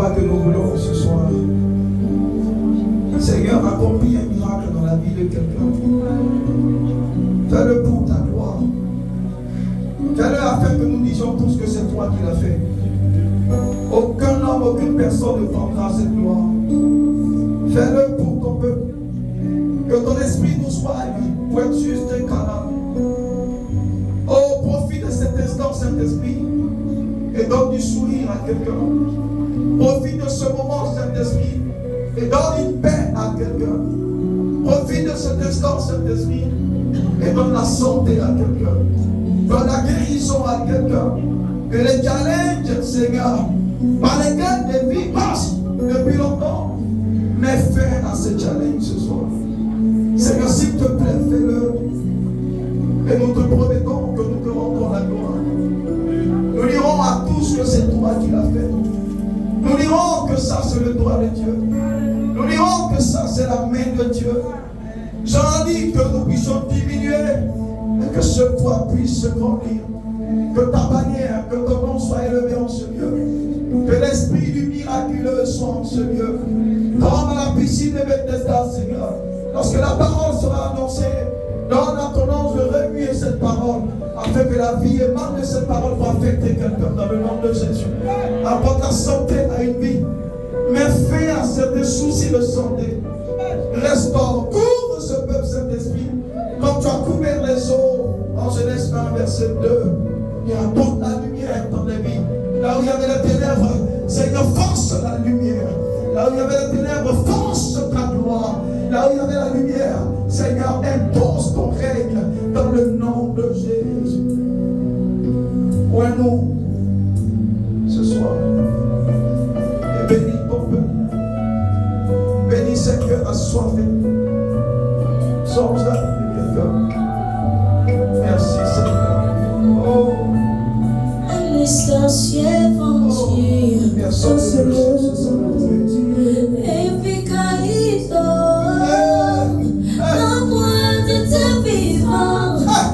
toi que nous voulons ce soir. Seigneur, accomplis un miracle dans la vie de quelqu'un. Fais-le pour ta gloire. Fais-le afin que nous disions tous que c'est toi qui l'as fait. Aucun homme, aucune personne ne prendra cette gloire. Fais-le pour ton peuple. Que ton esprit nous soit lui pour être juste et canal. Oh, profite de cet instant, Saint-Esprit, et donne du sourire à quelqu'un. Profite de ce moment, Saint-Esprit, et donne une paix à quelqu'un. Profite de cet instant, Saint-Esprit, et donne la santé à quelqu'un. Donne la guérison à quelqu'un. Que les challenges, Seigneur, par lesquels des vies passent depuis longtemps, mets fin à ces challenges ce soir. Seigneur, s'il te plaît, fais-le. Et nous te promettons que nous te rendrons la gloire. Nous dirons à tous que c'est toi qui l'as fait. Nous dirons que ça c'est le doigt de Dieu. Nous dirons que ça c'est la main de Dieu. J'en dis que nous puissions diminuer et que ce poids puisse se grandir. Que ta bannière, que ton nom soit élevé en ce lieu. Que l'esprit du miraculeux soit en ce lieu. Comme à la piscine de Bethesda, Seigneur. Lorsque la parole sera annoncée, donne à ton ange de remuer cette parole, afin que la vie émane de cette parole pour affecter quelqu'un dans le nom de Jésus. Apporte la santé à une vie. Mets fin à certains soucis de santé. Restaure, couvre ce peuple, Saint-Esprit, comme tu as couvert les eaux en Genèse 1, verset 2. Et apporte la lumière dans les vies. Là où il y avait les ténèbres, Seigneur, force la lumière. Là où il y avait les ténèbres, force ta gloire. Là où il y avait la lumière, Seigneur, impose ton règne dans le nom de Jésus. Ouvre-nous ce soir et bénis ton peuple. Bénis ces cœurs assoiffés. Sommes là, merci Seigneur. Oh, l'essentie évangile. Merci Seigneur.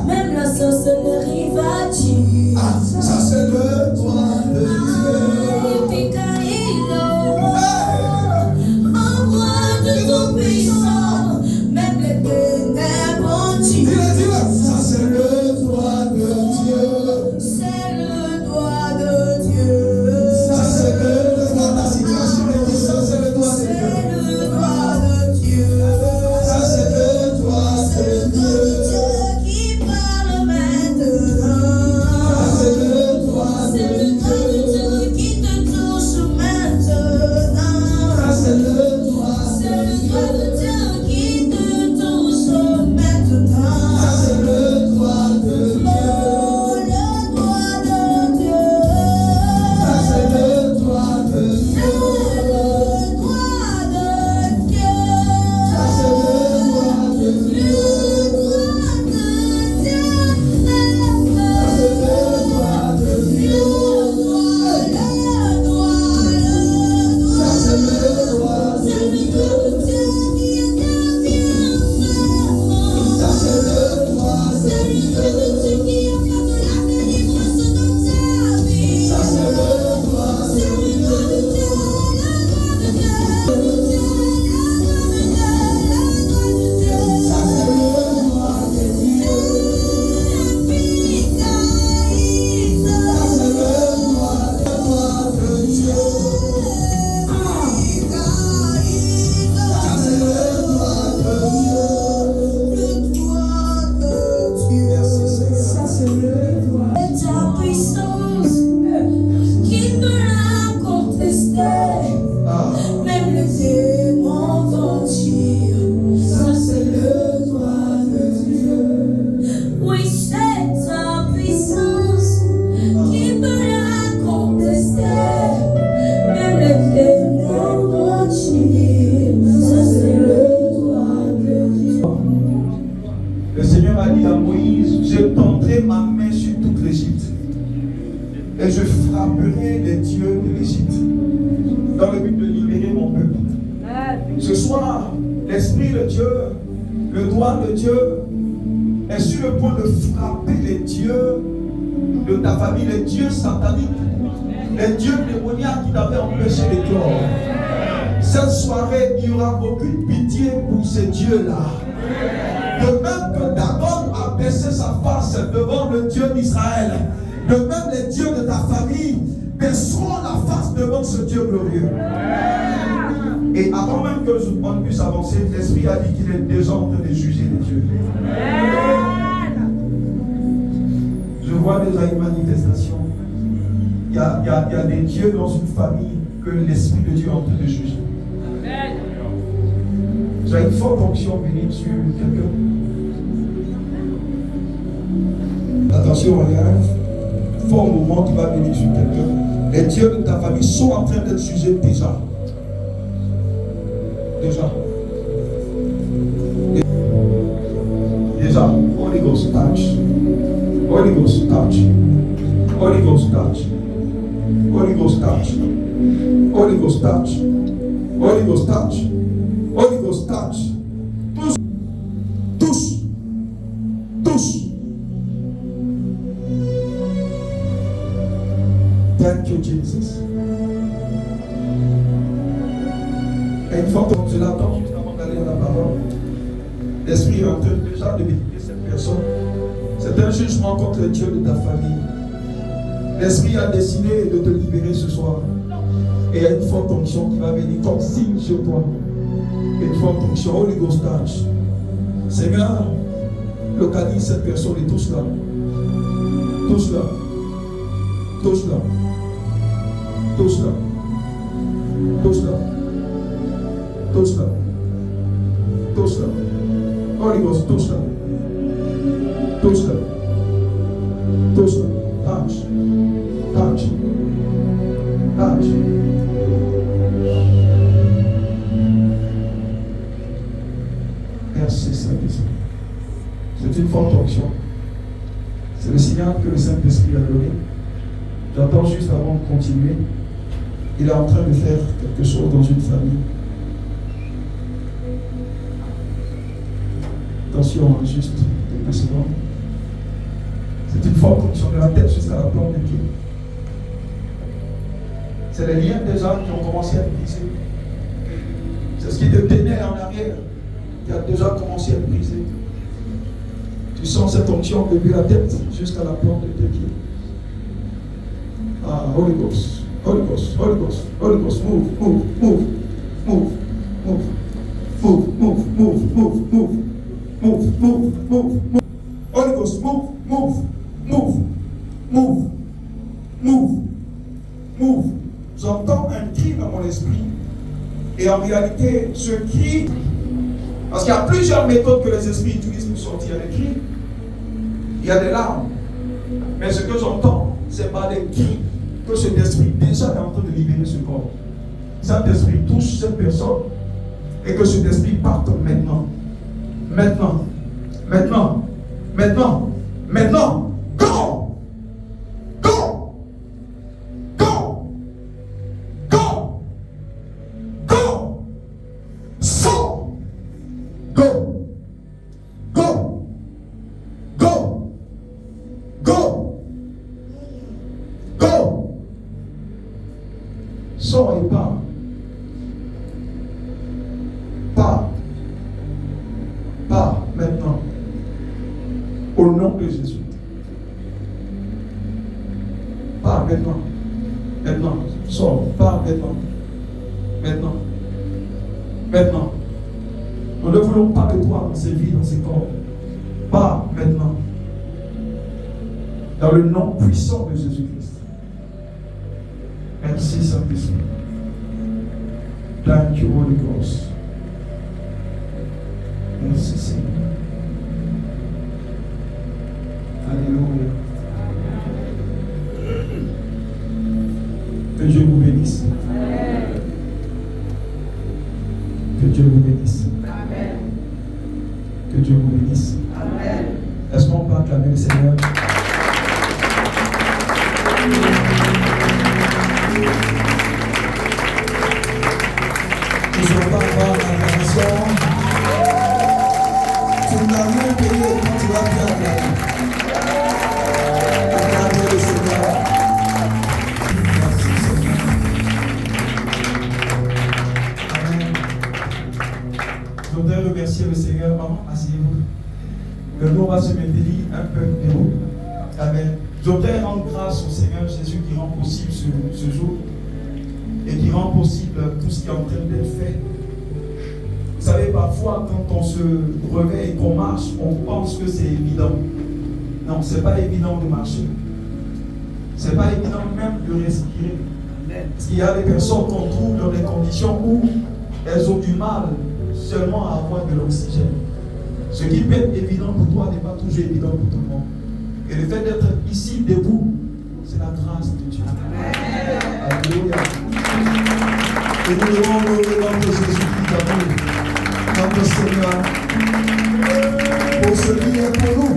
Même la sorcellerie va dire. Ça c'est le droit de Dieu. Envoie de ton puissant, même les ténèbres ont dit. Ça c'est le droit de Dieu. C'est le droit de Dieu. Ça c'est le droit de ta situation. Ça c'est le droit de Dieu. C'est le droit de Dieu. Ça c'est le droit de Dieu. les dieux démoniaques qui t'avaient empêché d'éclore. Cette soirée, il n'y aura aucune pitié pour ces dieux-là. De même que Dagon a baissé sa face devant le Dieu d'Israël, de même les dieux de ta famille baisseront la face devant ce Dieu glorieux. Et avant même que on puisse avancer, l'Esprit a dit qu'il est déjà en train de juger les dieux. Je vois déjà une manifestation. Il y a des dieux dans une famille que l'Esprit de Dieu est en train de juger. J'ai une forte onction bénie sur quelqu'un. Attention, il y a un fort mouvement qui va venir sur quelqu'un. Les dieux de ta famille sont en train d'être jugés déjà. Déjà. Holy Ghost touch. Holy Ghost touch. Holy Ghost touch. Holy Ghost touch. Holy Ghost touch. Holy Ghost touch. Holy Ghost touch. Touche. Thank you, Jesus. Et une fois que je l'attends juste avant d'aller à la parole, l'Esprit est en train déjà de bénir cette personne. C'est un jugement contre Dieu de ta famille. L'Esprit a décidé de te libérer ce soir. Et il y a une forte onction qui va venir comme signe sur toi. Une forte onction. Holy Ghost touch. Seigneur, localise cette personne et touche-la. Touche-la. Touche-la. Touche-la. Touche-la. Touche-la. Touche-la. Holy Ghost, touche-la. Touche-la. Touche-la. Touch. Touch. Touch. Merci Saint-Esprit. C'est une forte onction. C'est le signal que le Saint-Esprit a donné. J'attends juste avant de continuer. Il est en train de faire quelque chose dans une famille. Attention, juste quelques secondes. C'est une forte onction de la tête jusqu'à la plante des pieds. C'est les liens déjà qui ont commencé à être brisés. C'est ce qui te tenait en arrière qui a déjà commencé à être brisé. Tu sens cette onction depuis la tête jusqu'à la plante de tes pieds. Ah, Holy Ghost, Holy Ghost, Holy Ghost, Holy Ghost, move, move, move, move, move, move, move, move, move, move, move, move, move, move. Holy Ghost, move, move, move, move, move, move. J'entends un cri dans mon esprit. Et en réalité, ce cri, parce qu'il y a plusieurs méthodes que les esprits utilisent pour sortir des cris. Il y a des larmes. Mais ce que j'entends, c'est pas des cris que cet esprit déjà est en train de libérer ce corps. Cet esprit touche cette personne et que cet esprit parte maintenant. Maintenant. Maintenant. Maintenant. Maintenant. Go! Go! Go! Go! Go! So! Go! Go! Go! Go! Go! Sors et pars. Pars. Pars maintenant. Au nom de Jésus. Pars maintenant. Maintenant. Sors. Pars maintenant. Maintenant. Maintenant. Nous ne voulons pas de toi dans ces vies, dans ces corps. Pars maintenant. Dans le nom puissant de Jésus-Christ. Merci Saint-Esprit. Thank you, Holy Ghost. Merci Seigneur. Alléluia. Que Dieu vous bénisse. Que Dieu vous bénisse. Que Dieu vous bénisse. Est-ce qu'on peut acclamer le Seigneur? Nous ne allons pas avoir l'acclamation. Tu n'as rien payé quand tu vas bien acclamer. Acclamez le Seigneur. Merci. va se maintenir un peu debout. Amen. Je voudrais rendre grâce au Seigneur Jésus qui rend possible ce jour et qui rend possible tout ce qui est en train d'être fait. Vous savez, parfois, quand on se réveille et qu'on marche, on pense que c'est évident. Non, ce n'est pas évident de marcher. Ce n'est pas évident même de respirer. Parce qu'il y a des personnes qu'on trouve dans des conditions où elles ont du mal seulement à avoir de l'oxygène. Ce qui peut être évident pour toi n'est pas toujours évident pour tout le monde. Et le fait d'être ici debout, c'est la grâce de Dieu. Alléluia. Et nous devons louer notre Jésus-Christ d'amour, notre Seigneur, pour ce qui est pour nous,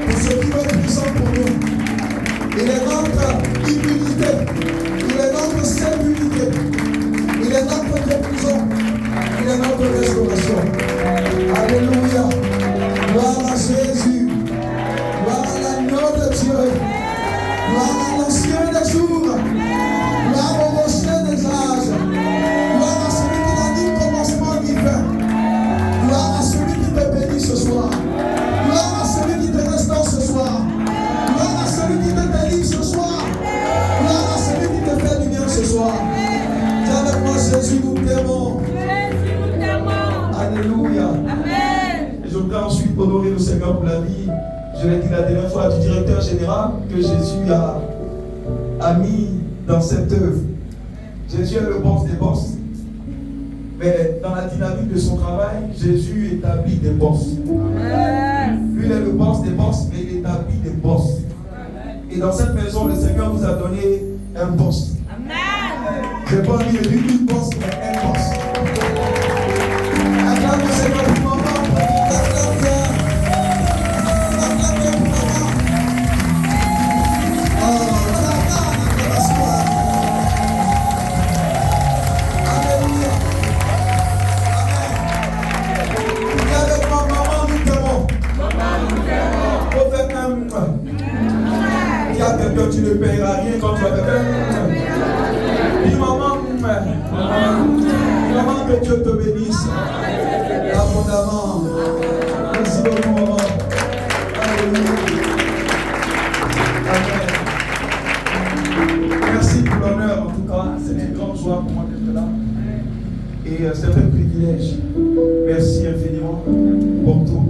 pour ce qui est puissant pour nous. Il est notre immunité, il est notre sécurité, il est notre guérison, il est notre restauration. Alléluia. Gloire à Jésus. Gloire à l'agneau de Dieu. Gloire à l'ancien des jours. Gloire au rocher des âges. Gloire à celui qui n'a ni commencement ni fin. Gloire à celui qui te bénit ce soir. Gloire à celui qui te restaure ce soir. Gloire à celui qui te délivre ce soir. Gloire à celui qui te fait du bien ce soir. Dis avec moi, Jésus, nous t'aimons. Alléluia. Amen. Et je voudrais ensuite honorer le Seigneur pour la vie. Je l'ai dit la dernière fois du directeur général que Jésus a mis dans cette œuvre. Jésus est le boss des boss. Mais dans la dynamique de son travail, Jésus établit des boss. Lui, il est le boss des boss, mais il établit des boss. Et dans cette maison, le Seigneur nous a donné un boss. Je n'ai pas envie de dire une boss, mais un boss. Acclame le Seigneur pour maman. Acclame bien. Acclame bien pour maman. Oh, alléluia. Amen. Et avec ma maman, nous t'aimons. Prophète même. Dis à quelqu'un, tu ne paieras rien quand tu vas quelqu'un. Dis maman, maman, que Dieu te bénisse abondamment. Merci beaucoup, maman. Alléluia. Amen. Merci pour l'honneur, en tout cas. C'est une grande joie pour moi d'être là. Et c'est un privilège. Merci infiniment pour tout.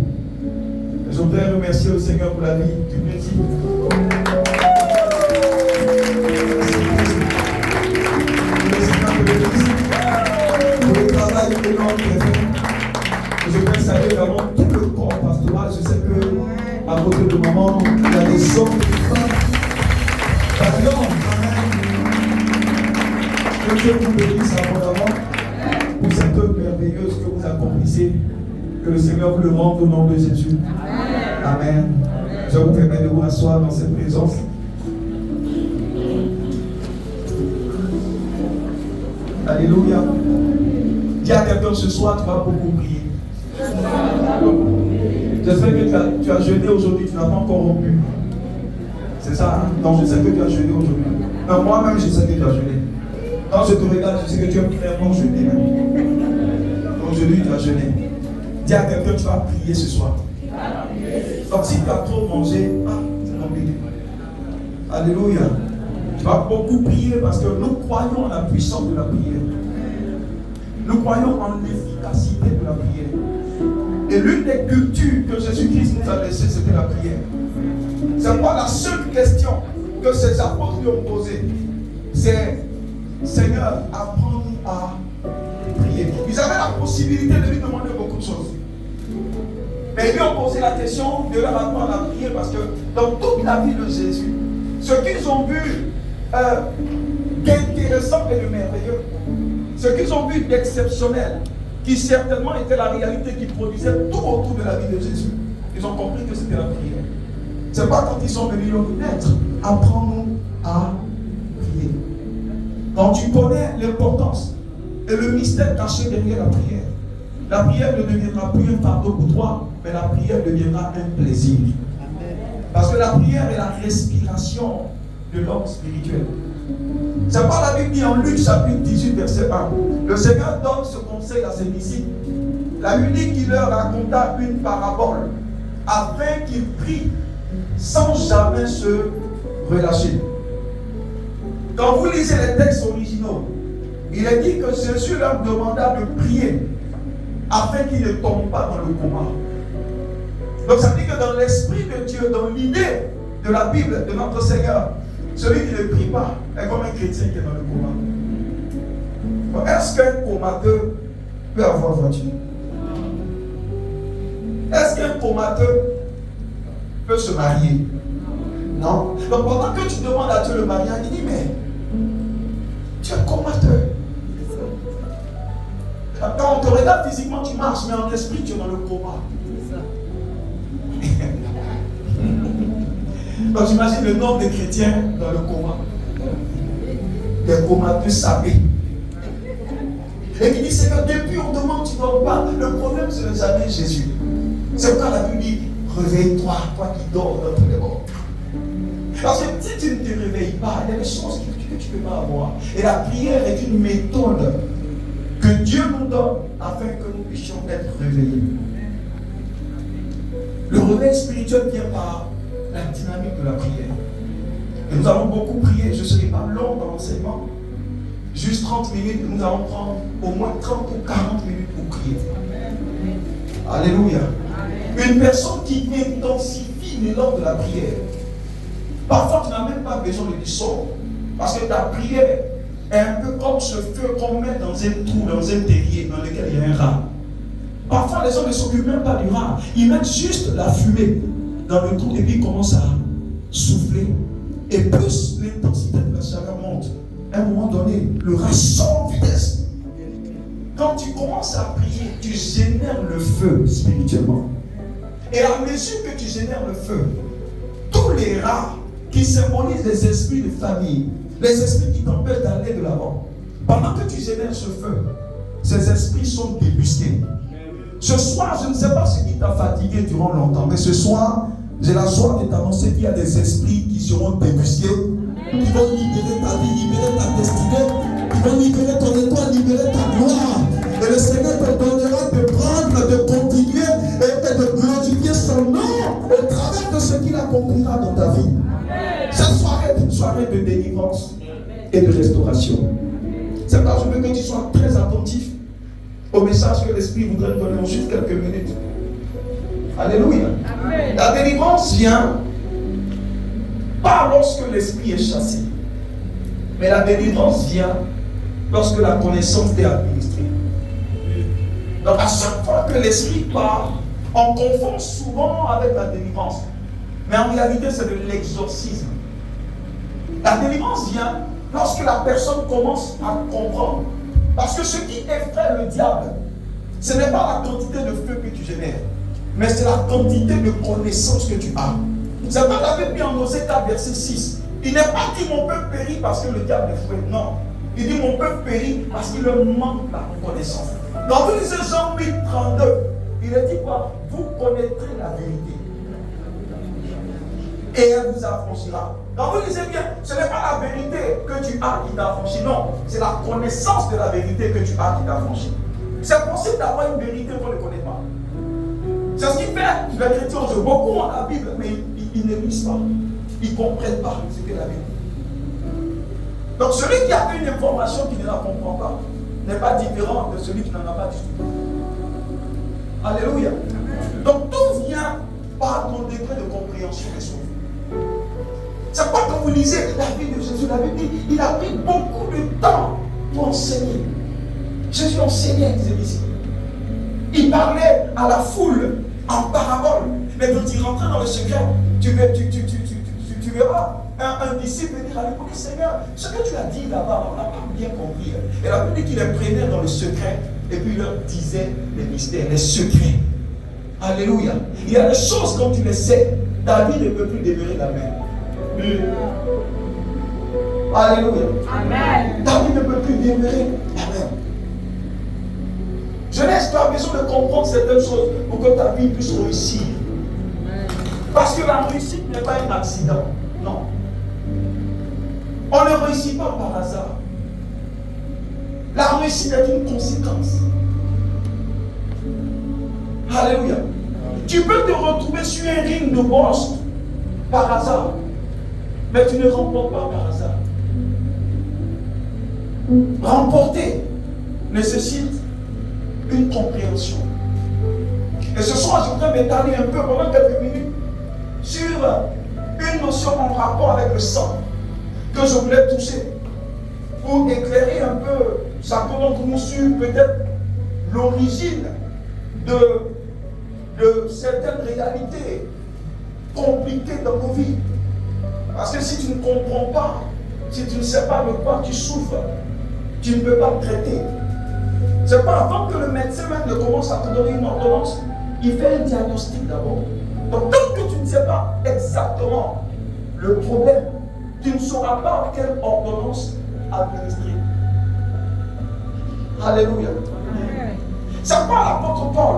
Je voudrais remercier le Seigneur pour la vie du Brésil. Pour le travail énorme qu'il a fait. Je voudrais saluer vraiment tout le corps pastoral. Je sais que à côté de maman, il y a des hommes et des femmes. Que Dieu vous bénisse abondamment pour cette œuvre merveilleuse que vous accomplissez. Que le Seigneur vous le rende au nom de Jésus. Amen. Je vous permets de vous asseoir dans cette présence. Alléluia. Dis à quelqu'un ce soir, tu vas beaucoup prier. J'espère que tu as jeûné aujourd'hui, tu n'as pas encore rompu. C'est ça, hein? Donc je sais que tu as jeûné aujourd'hui. Non, moi-même, je sais que tu as jeûné. Quand je te regarde, je sais que tu as clairement jeûné même. Donc aujourd'hui, tu as jeûné. Dis à quelqu'un, tu vas prier ce soir. Donc si tu as trop mangé, c'est compliqué. Alléluia. Tu vas beaucoup prier parce que nous croyons en la puissance de la prière. Nous croyons en l'efficacité de la prière. Et l'une des cultures que Jésus-Christ nous a laissées, c'était la prière. C'est pas la seule question que ces apôtres lui ont posée. C'est Seigneur, apprends-nous à prier. Ils avaient la possibilité de lui demander beaucoup de choses. Mais ils lui ont posé la question de leur apprendre à prier parce que dans toute la vie de Jésus, ce qu'ils ont vu d'intéressant et de merveilleux, ce qu'ils ont vu d'exceptionnel, qui certainement était la réalité qui produisait tout autour de la vie de Jésus, ils ont compris que c'était la prière. C'est pas quand ils sont venus leur connaître, apprends-nous à prier. Quand tu connais l'importance et le mystère caché derrière la prière ne deviendra plus un fardeau pour toi, mais la prière deviendra un plaisir. Parce que la prière est la respiration de l'homme spirituel. C'est pas la Bible dit en Luc chapitre 18 verset 1. Le Seigneur donne ce conseil à ses disciples. La Bible dit qu'il leur raconta une parabole afin qu'ils prient sans jamais se relâcher. Quand vous lisez les textes originaux, il est dit que Jésus leur demanda de prier afin qu'ils ne tombent pas dans le coma. Donc ça veut dire que dans l'esprit de Dieu, dans l'idée de la Bible, de notre Seigneur, celui qui ne prie pas est comme un chrétien qui est dans le coma. Est-ce qu'un comateux peut avoir voiture? Est-ce qu'un comateux peut se marier? Non. Donc pendant que tu demandes à Dieu le mariage, il dit, mais tu es comateux. Quand on te regarde physiquement, tu marches, mais en esprit, tu es dans le coma. Donc j'imagine le nombre de chrétiens dans le coma. Des comateux sapés. Et qui dit, Seigneur, depuis on demande, tu ne dors pas. Le problème, ce n'est jamais Jésus. C'est pourquoi la Bible dit, réveille-toi, toi qui dors dans tous les morts. Parce que si tu ne te réveilles pas, il y a des choses que tu ne peux pas avoir. Et la prière est une méthode que Dieu nous donne afin que nous puissions être réveillés. Le réveil spirituel vient par la dynamique de la prière. Et nous allons beaucoup prier. Je ne serai pas long dans l'enseignement. Juste 30 minutes, nous allons prendre au moins 30 ou 40 minutes pour prier. Alléluia. Une personne qui intensifie l'élan de la prière. Parfois, tu n'as même pas besoin de dissoudre. Parce que ta prière est un peu comme ce feu qu'on met dans un trou, dans un terrier dans lequel il y a un rat. Parfois, les gens ne s'occupent même pas du rat. Ils mettent juste la fumée dans le trou et puis ils commencent à souffler. Et plus l'intensité de la chaleur monte, à un moment donné, le rat sort en vitesse. Quand tu commences à prier, tu génères le feu spirituellement. Et à mesure que tu génères le feu, tous les rats qui symbolisent les esprits de famille, les esprits qui t'empêchent d'aller de l'avant, pendant que tu génères ce feu, ces esprits sont débusqués. Ce soir, je ne sais pas ce qui t'a fatigué durant longtemps, mais ce soir, j'ai la joie de t'annoncer qu'il y a des esprits qui seront débusqués, qui vont libérer ta vie, libérer ta destinée, qui vont libérer ton étoile, libérer ta gloire. Et le Seigneur te donnera de prendre, de continuer et de glorifier son nom au travers de ce qu'il accomplira dans ta vie. Cette soirée est une soirée de délivrance et de restauration. C'est pourquoi je veux que tu sois très attentif au message que l'Esprit voudrait donner en juste quelques minutes. Alléluia. Amen. La délivrance vient pas lorsque l'esprit est chassé, mais la délivrance vient lorsque la connaissance est administrée. Donc à chaque fois que l'esprit parle, on confond souvent avec la délivrance. Mais en réalité, c'est de l'exorcisme. La délivrance vient lorsque la personne commence à comprendre. Parce que ce qui effraie le diable, ce n'est pas la quantité de feu que tu génères, mais c'est la quantité de connaissances que tu as. C'est pas la Bible en Osée 4, verset 6. Il n'est pas dit mon peuple périt parce que le diable est fouet. Non. Il dit mon peuple périt parce qu'il leur manque la connaissance. Dans vous lisez Jean 8, 32, il est dit quoi? Vous connaîtrez la vérité. Et elle vous affranchira. Donc vous lisez bien, ce n'est pas la vérité que tu as qui t'affranchit, non. C'est la connaissance de la vérité que tu as qui t'affranchit. C'est possible d'avoir une vérité qu'on ne connaît pas. C'est ce qui fait les chrétiens aujourd'hui. Beaucoup ont la Bible, mais ils ne lisent pas. Ils ne comprennent pas ce qu'est la Bible. Donc celui qui a une information qui ne la comprend pas n'est pas différent de celui qui n'en a pas du tout. Alléluia. Donc tout vient par ton degré de compréhension des choses. C'est pourquoi quand vous lisez la vie de Jésus, la Bible dit, il a pris beaucoup de temps pour enseigner. Jésus enseignait ses disciples. Il parlait à la foule en parabole. Mais quand il rentrait dans le secret, tu verras un disciple dire à lui, Seigneur, ce que tu as dit là-bas, on n'a pas bien compris. Et la Bible dit qu'il les prenait dans le secret et puis il leur disait les mystères, les secrets. Alléluia. Il y a des choses quand tu les sais, ta vie ne peut plus demeurer la même. Alléluia. Amen. Ta vie ne peut plus demeurer la même. Jeunesse, tu as besoin de comprendre certaines choses pour que ta vie puisse réussir. Parce que la réussite n'est pas un accident. Non. On ne réussit pas par hasard. La réussite est une conséquence. Alléluia. Tu peux te retrouver sur un ring de boxe par hasard, mais tu ne remportes pas par hasard. Remporter nécessite une compréhension. Et ce soir, je voudrais m'étaler un peu pendant quelques minutes sur une notion en rapport avec le sang que je voulais toucher pour éclairer un peu chacun d'entre nous sur peut-être l'origine de certaines réalités compliquées dans nos vies. Parce que si tu ne comprends pas, si tu ne sais pas de quoi tu souffres, tu ne peux pas traiter. C'est pas avant que le médecin même ne commence à te donner une ordonnance, il fait un diagnostic d'abord. Donc tant que tu ne sais pas exactement le problème, tu ne sauras pas quelle ordonnance administrer. Alléluia. C'est pas l'apôtre Paul,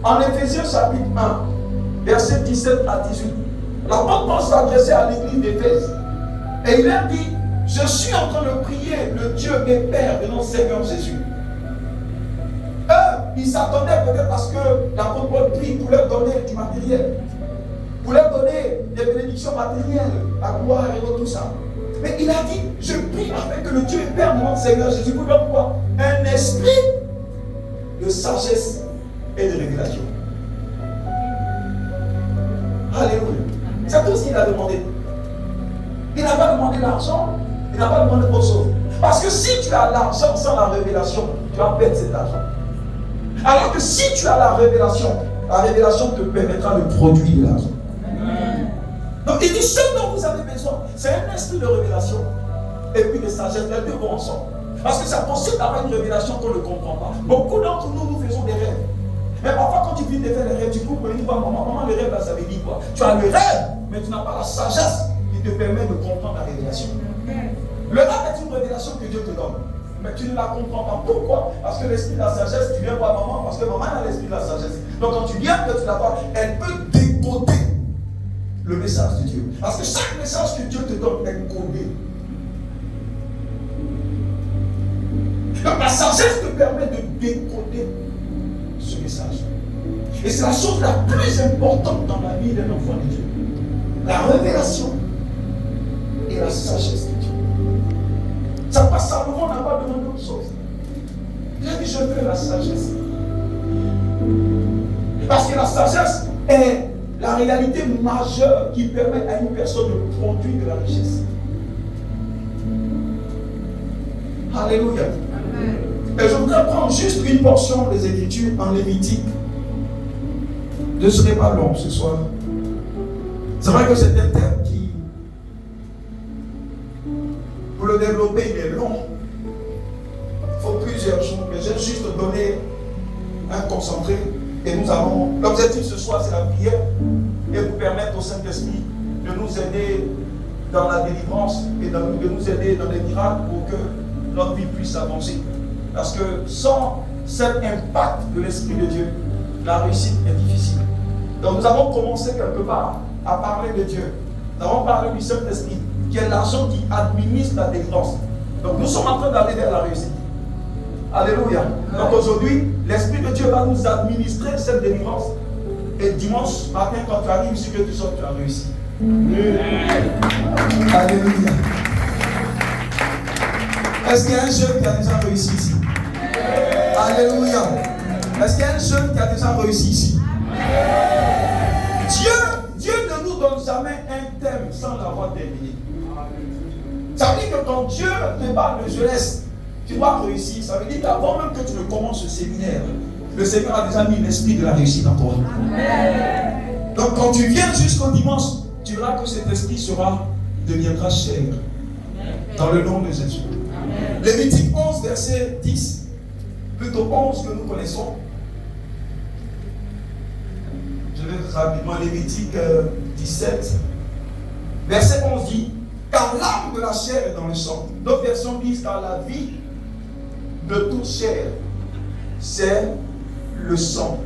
en Éphésiens chapitre 1, versets 17 à 18. L'apôtre Paul s'adressait à l'église d'Éphèse. Et il a dit, je suis en train de prier le Dieu et Père de notre Seigneur Jésus. Eux, ils s'attendaient peut-être à ce que l'apôtre Paul prie pour leur donner du matériel, pour leur donner des bénédictions matérielles, la gloire et tout ça. Mais il a dit, je prie afin que le Dieu et Père de notre Seigneur Jésus vous donne quoi? Un esprit de sagesse et de révélation. Alléluia. C'est tout ce qu'il a demandé. Il n'a pas demandé l'argent, il n'a pas demandé autre chose. Parce que si tu as l'argent sans la révélation, tu vas perdre cet argent. Alors que si tu as la révélation te permettra de produire l'argent. Donc il dit, ce dont vous avez besoin, c'est un esprit de révélation et puis de sagesse. Les deux vont ensemble. Parce que c'est possible d'avoir une révélation qu'on ne comprend pas. Beaucoup d'entre nous, nous faisons des rêves. Mais parfois, quand tu viens de faire des rêves, tu peux venir voir maman, le rêve là, ça veut dire quoi? Tu as le rêve, mais tu n'as pas la sagesse qui te permet de comprendre la révélation. Le rêve est une révélation que Dieu te donne. Mais tu ne la comprends pas. Pourquoi? Parce que l'esprit de la sagesse, tu viens voir maman, parce que maman a l'esprit de la sagesse. Donc quand tu viens que tu la vois, elle peut décoder le message de Dieu. Parce que chaque message que Dieu te donne est codé. Donc la sagesse te permet de décoder ce message. Et c'est la chose la plus importante dans la vie d'un enfant de Dieu. La révélation et la sagesse de Dieu. Ça passe Salomon n'a pas demandé autre chose. Il a dit, je veux la sagesse. Parce que la sagesse est la réalité majeure qui permet à une personne de produire de la richesse. Alléluia. Et je voudrais prendre juste une portion des Écritures en Lévitique. Je ne serai pas long ce soir. C'est vrai que c'est un thème qui, pour le développer, il est long. Il faut plusieurs jours. Mais j'ai juste donné un concentré. Et nous allons. L'objectif ce soir, c'est la prière. Et vous permettre au Saint-Esprit de nous aider dans la délivrance et de nous aider dans les miracles pour que notre vie puisse avancer. Parce que sans cet impact de l'Esprit de Dieu, la réussite est difficile. Donc nous avons commencé quelque part à parler de Dieu. Nous avons parlé du Saint-Esprit, qui est l'agent qui administre la délivrance. Donc nous sommes en train d'aller vers la réussite. Alléluia. Donc aujourd'hui, l'Esprit de Dieu va nous administrer cette délivrance. Et dimanche matin, quand tu arrives ici, que tu sors, tu as réussi. Alléluia. Est-ce qu'il y a un jeune qui a déjà réussi ici? Alléluia. Est-ce qu'il y a un jeune qui a déjà réussi ici? Dieu ne nous donne jamais un thème sans l'avoir terminé. Ça veut dire que quand Dieu te parle de jeunesse, tu dois réussir. Ça veut dire qu'avant même que tu ne commences ce séminaire, le Seigneur a déjà mis l'esprit de la réussite en toi. Amen. Donc quand tu viens jusqu'au dimanche, tu verras que cet esprit deviendra chair. Dans le nom de Jésus. Amen. Lévitique 11, verset 10. Plutôt 11 que nous connaissons. Je vais rapidement Lévitique 17. Verset 11 dit, car l'âme de la chair est dans le sang. D'autres versions disent, car la vie de toute chair, c'est le sang.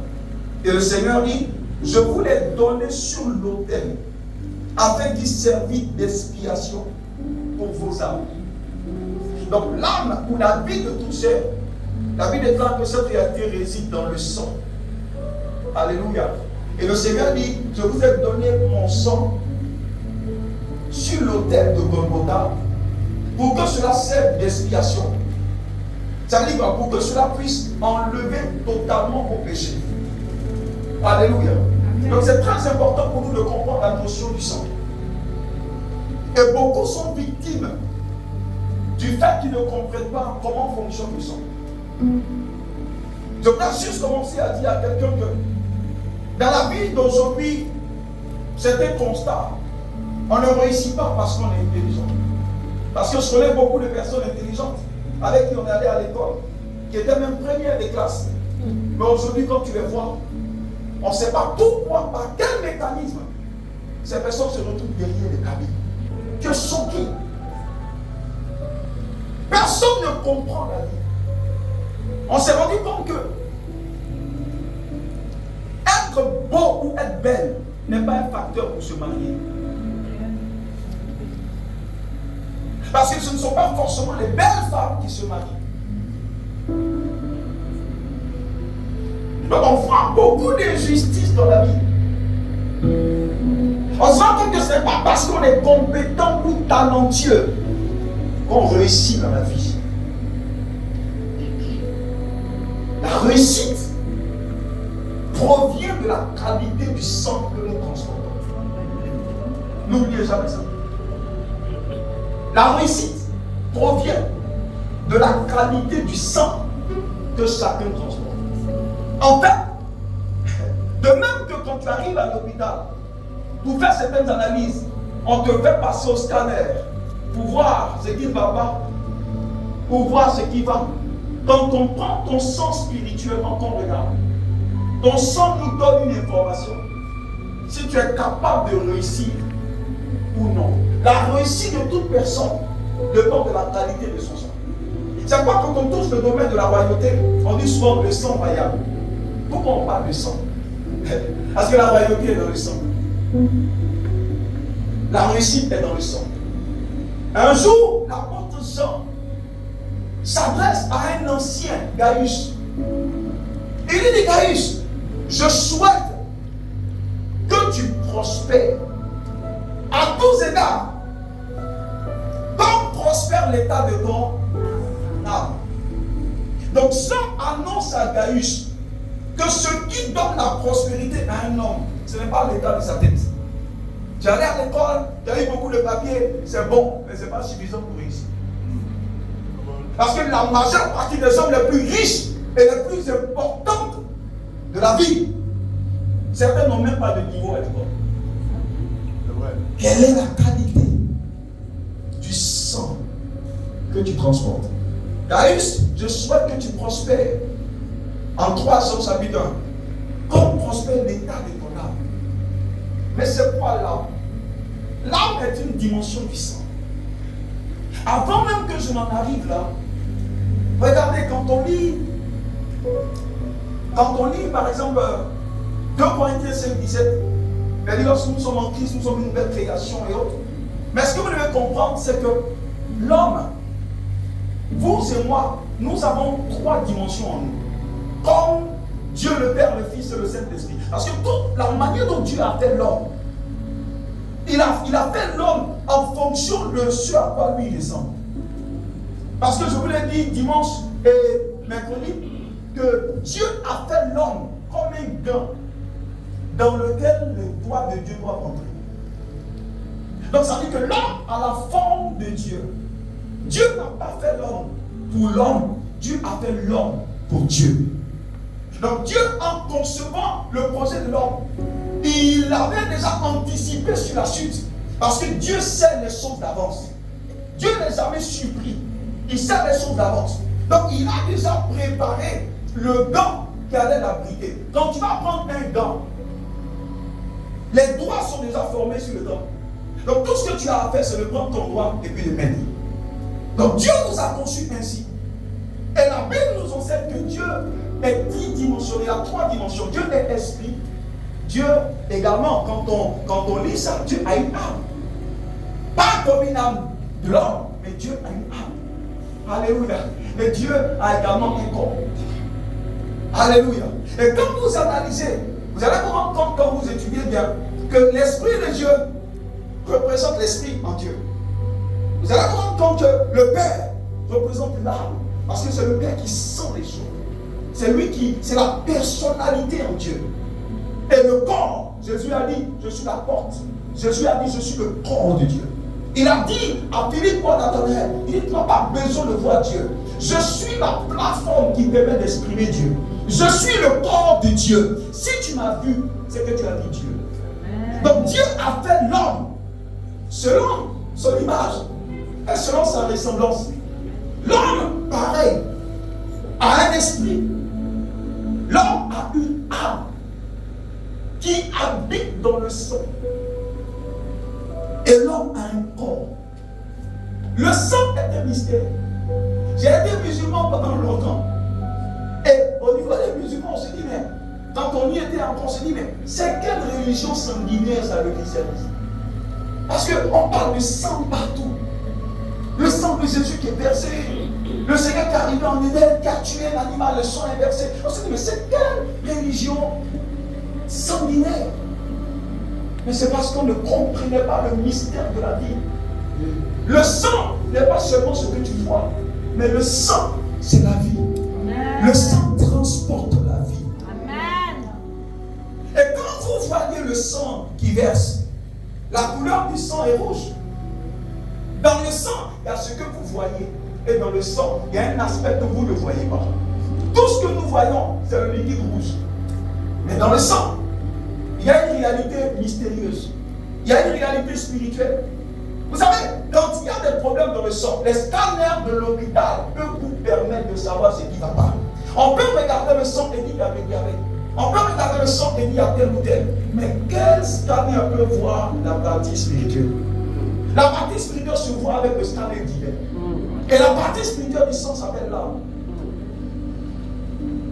Et le Seigneur dit, je vous l'ai donné sur l'autel, afin qu'il servit d'expiation pour vos âmes. Donc l'âme ou la vie de toute chair, la vie déclare que cette réalité réside dans le sang. Alléluia. Et le Seigneur dit, je vous ai donné mon sang sur l'autel de Golgotha pour que cela serve d'expiation. Ça veut dire quoi? Pour que cela puisse enlever totalement vos péchés. Alléluia. Donc c'est très important pour nous de comprendre la notion du sang. Et beaucoup sont victimes du fait qu'ils ne comprennent pas comment fonctionne le sang. Je voudrais juste commencer à dire à quelqu'un que dans la vie d'aujourd'hui, c'est un constat. On ne réussit pas parce qu'on est intelligent. Parce que je connais beaucoup de personnes intelligentes avec qui on est allé à l'école, qui étaient même premières des classes. Mais aujourd'hui, quand tu les vois, on ne sait pas pourquoi, par quel mécanisme, ces personnes se retrouvent derrière les cabines. Que sont qui? Personne ne comprend la vie. On s'est rendu compte que être beau ou être belle n'est pas un facteur pour se marier. Parce que ce ne sont pas forcément les belles femmes qui se marient. Donc on voit beaucoup d'injustices dans la vie. On se rend compte que ce n'est pas parce qu'on est compétent ou talentueux qu'on réussit dans la vie. La réussite provient de la qualité du sang que nous transportons. N'oubliez jamais ça. La réussite provient de la qualité du sang que chacun transporte. En fait, de même que quand tu arrives à l'hôpital pour faire certaines analyses, on te fait passer au scanner pour voir ce qui ne va pas, pour voir ce qui va. Quand on prend ton sang spirituellement qu'on regarde, ton sang nous donne une information. Si tu es capable de réussir ou non. La réussite de toute personne dépend de la qualité de son sang. C'est pourquoi quand on touche le domaine de la royauté, on dit souvent le sang royal. Pourquoi on parle de sang? Parce que la royauté est dans le sang. La réussite est dans le sang. Un jour, l'apôtre Jean s'adresse à un ancien, Gaius. Il lui dit, Gaius, je souhaite que tu prospères à tous égards, comme prospère l'état de ton âme. Donc Jean annonce à Gaius que ce qui donne la prospérité à un homme, ce n'est pas l'état de sa tête. Tu es allé à l'école, tu as eu beaucoup de papiers, c'est bon, mais ce n'est pas suffisant pour réussir. Parce que la majeure partie des hommes les plus riches et les plus importantes de la vie, certains n'ont même pas de niveau à l'école. Quelle est la qualité du sang que tu transportes? Gaius, je souhaite que tu prospères en 3 Jean chapitre 1. Comme prospère l'état de ton âme. Mais c'est quoi l'âme? L'âme est une dimension du sang. Avant même que je n'en arrive là, regardez, quand on lit par exemple 2 Corinthiens 5, 17, mais lorsque nous sommes en Christ, nous sommes une nouvelle création et autres. Mais ce que vous devez comprendre, c'est que l'homme, vous et moi, nous avons 3 dimensions en nous. Comme Dieu le Père, le Fils et le Saint-Esprit. Parce que toute la manière dont Dieu a fait l'homme, il a fait l'homme en fonction de ce à quoi lui il descend. Parce que je vous l'ai dit dimanche et mercredi, que Dieu a fait l'homme comme un gant dans lequel le doigt de Dieu doit rentrer. Donc ça veut dire que l'homme a la forme de Dieu. Dieu n'a pas fait l'homme pour l'homme, Dieu a fait l'homme pour Dieu. Donc Dieu, en concevant le projet de l'homme, il avait déjà anticipé sur la chute. Parce que Dieu sait les choses d'avance. Dieu n'est jamais surpris. Il sait les choses d'avance. Donc il a déjà préparé le gant qui allait l'abriter. Quand tu vas prendre un gant, les doigts sont déjà formés sur le gant. Donc tout ce que tu as à faire, c'est de prendre ton doigt et puis de mettre. Donc Dieu nous a conçus ainsi. Et la Bible nous enseigne que Dieu est tridimensionnel, il a 3 dimensions. Dieu est esprit. Dieu également, quand on lit ça, Dieu a une âme. Pas comme une âme de l'homme, mais Dieu a une âme. Alléluia. Et Dieu a également un corps. Alléluia. Et quand vous analysez Vous allez vous rendre compte quand vous étudiez bien que l'Esprit de Dieu représente l'Esprit en Dieu. Vous allez vous rendre compte que le Père représente l'âme, parce que c'est le Père qui sent les choses. C'est lui qui, c'est la personnalité en Dieu. Et le corps, Jésus a dit, je suis la porte. Jésus a dit, je suis le corps de Dieu. Il a dit à Philippe ou à Nathanaël, il dit, tu n'as pas besoin de voir Dieu. Je suis la plateforme qui permet d'exprimer Dieu. Je suis le corps de Dieu. Si tu m'as vu, c'est que tu as vu Dieu. Donc Dieu a fait l'homme selon son image et selon sa ressemblance. L'homme, pareil, a un esprit. L'homme a une âme qui habite dans le sang. Et l'homme a un corps. Le sang est un mystère. J'ai été musulman pendant longtemps. Et au niveau des musulmans, on se dit, mais quand on y était encore, on se dit, mais c'est quelle religion sanguinaire ça, le christianisme? Parce qu'on parle de sang partout. Le sang de Jésus qui est versé. Le Seigneur qui est arrivé en Éden, qui a tué un animal, le sang est versé. On se dit, mais c'est quelle religion sanguinaire? Mais c'est parce qu'on ne comprenait pas le mystère de la vie. Le sang n'est pas seulement ce que tu vois, mais le sang, c'est la vie. Amen. Le sang transporte la vie. Amen. Et quand vous voyez le sang qui verse, la couleur du sang est rouge. Dans le sang, il y a ce que vous voyez. Et dans le sang, il y a un aspect que vous ne voyez pas. Tout ce que nous voyons, c'est le liquide rouge. Mais dans le sang, il y a une réalité mystérieuse. Il y a une réalité spirituelle. Vous savez, quand il y a des problèmes dans le sang, les scanners de l'hôpital peuvent vous permettre de savoir ce qui ne va pas. On peut regarder le sang et dire qu'il y a des diabètes. On peut regarder le sang et dire qu'il y a tel ou tel. Mais quel scanner peut voir la partie spirituelle? La partie spirituelle se voit avec le scanner divin. Et la partie spirituelle du sang s'appelle l'âme.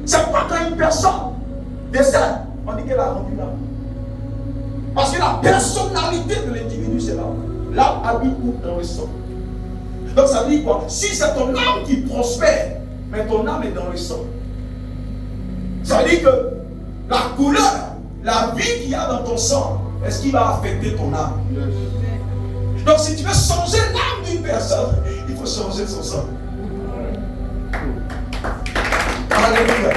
C'est pas quand une personne décède, on dit qu'elle a rendu l'âme. Parce que la personnalité de l'individu, c'est l'âme. L'âme habite où? Dans le sang. Donc ça veut dire quoi? Si c'est ton âme qui prospère, mais ton âme est dans le sang. Ça veut dire que la couleur, la vie qu'il y a dans ton sang, est-ce qu'il va affecter ton âme? Donc si tu veux changer l'âme d'une personne, il faut changer son sang. Alléluia.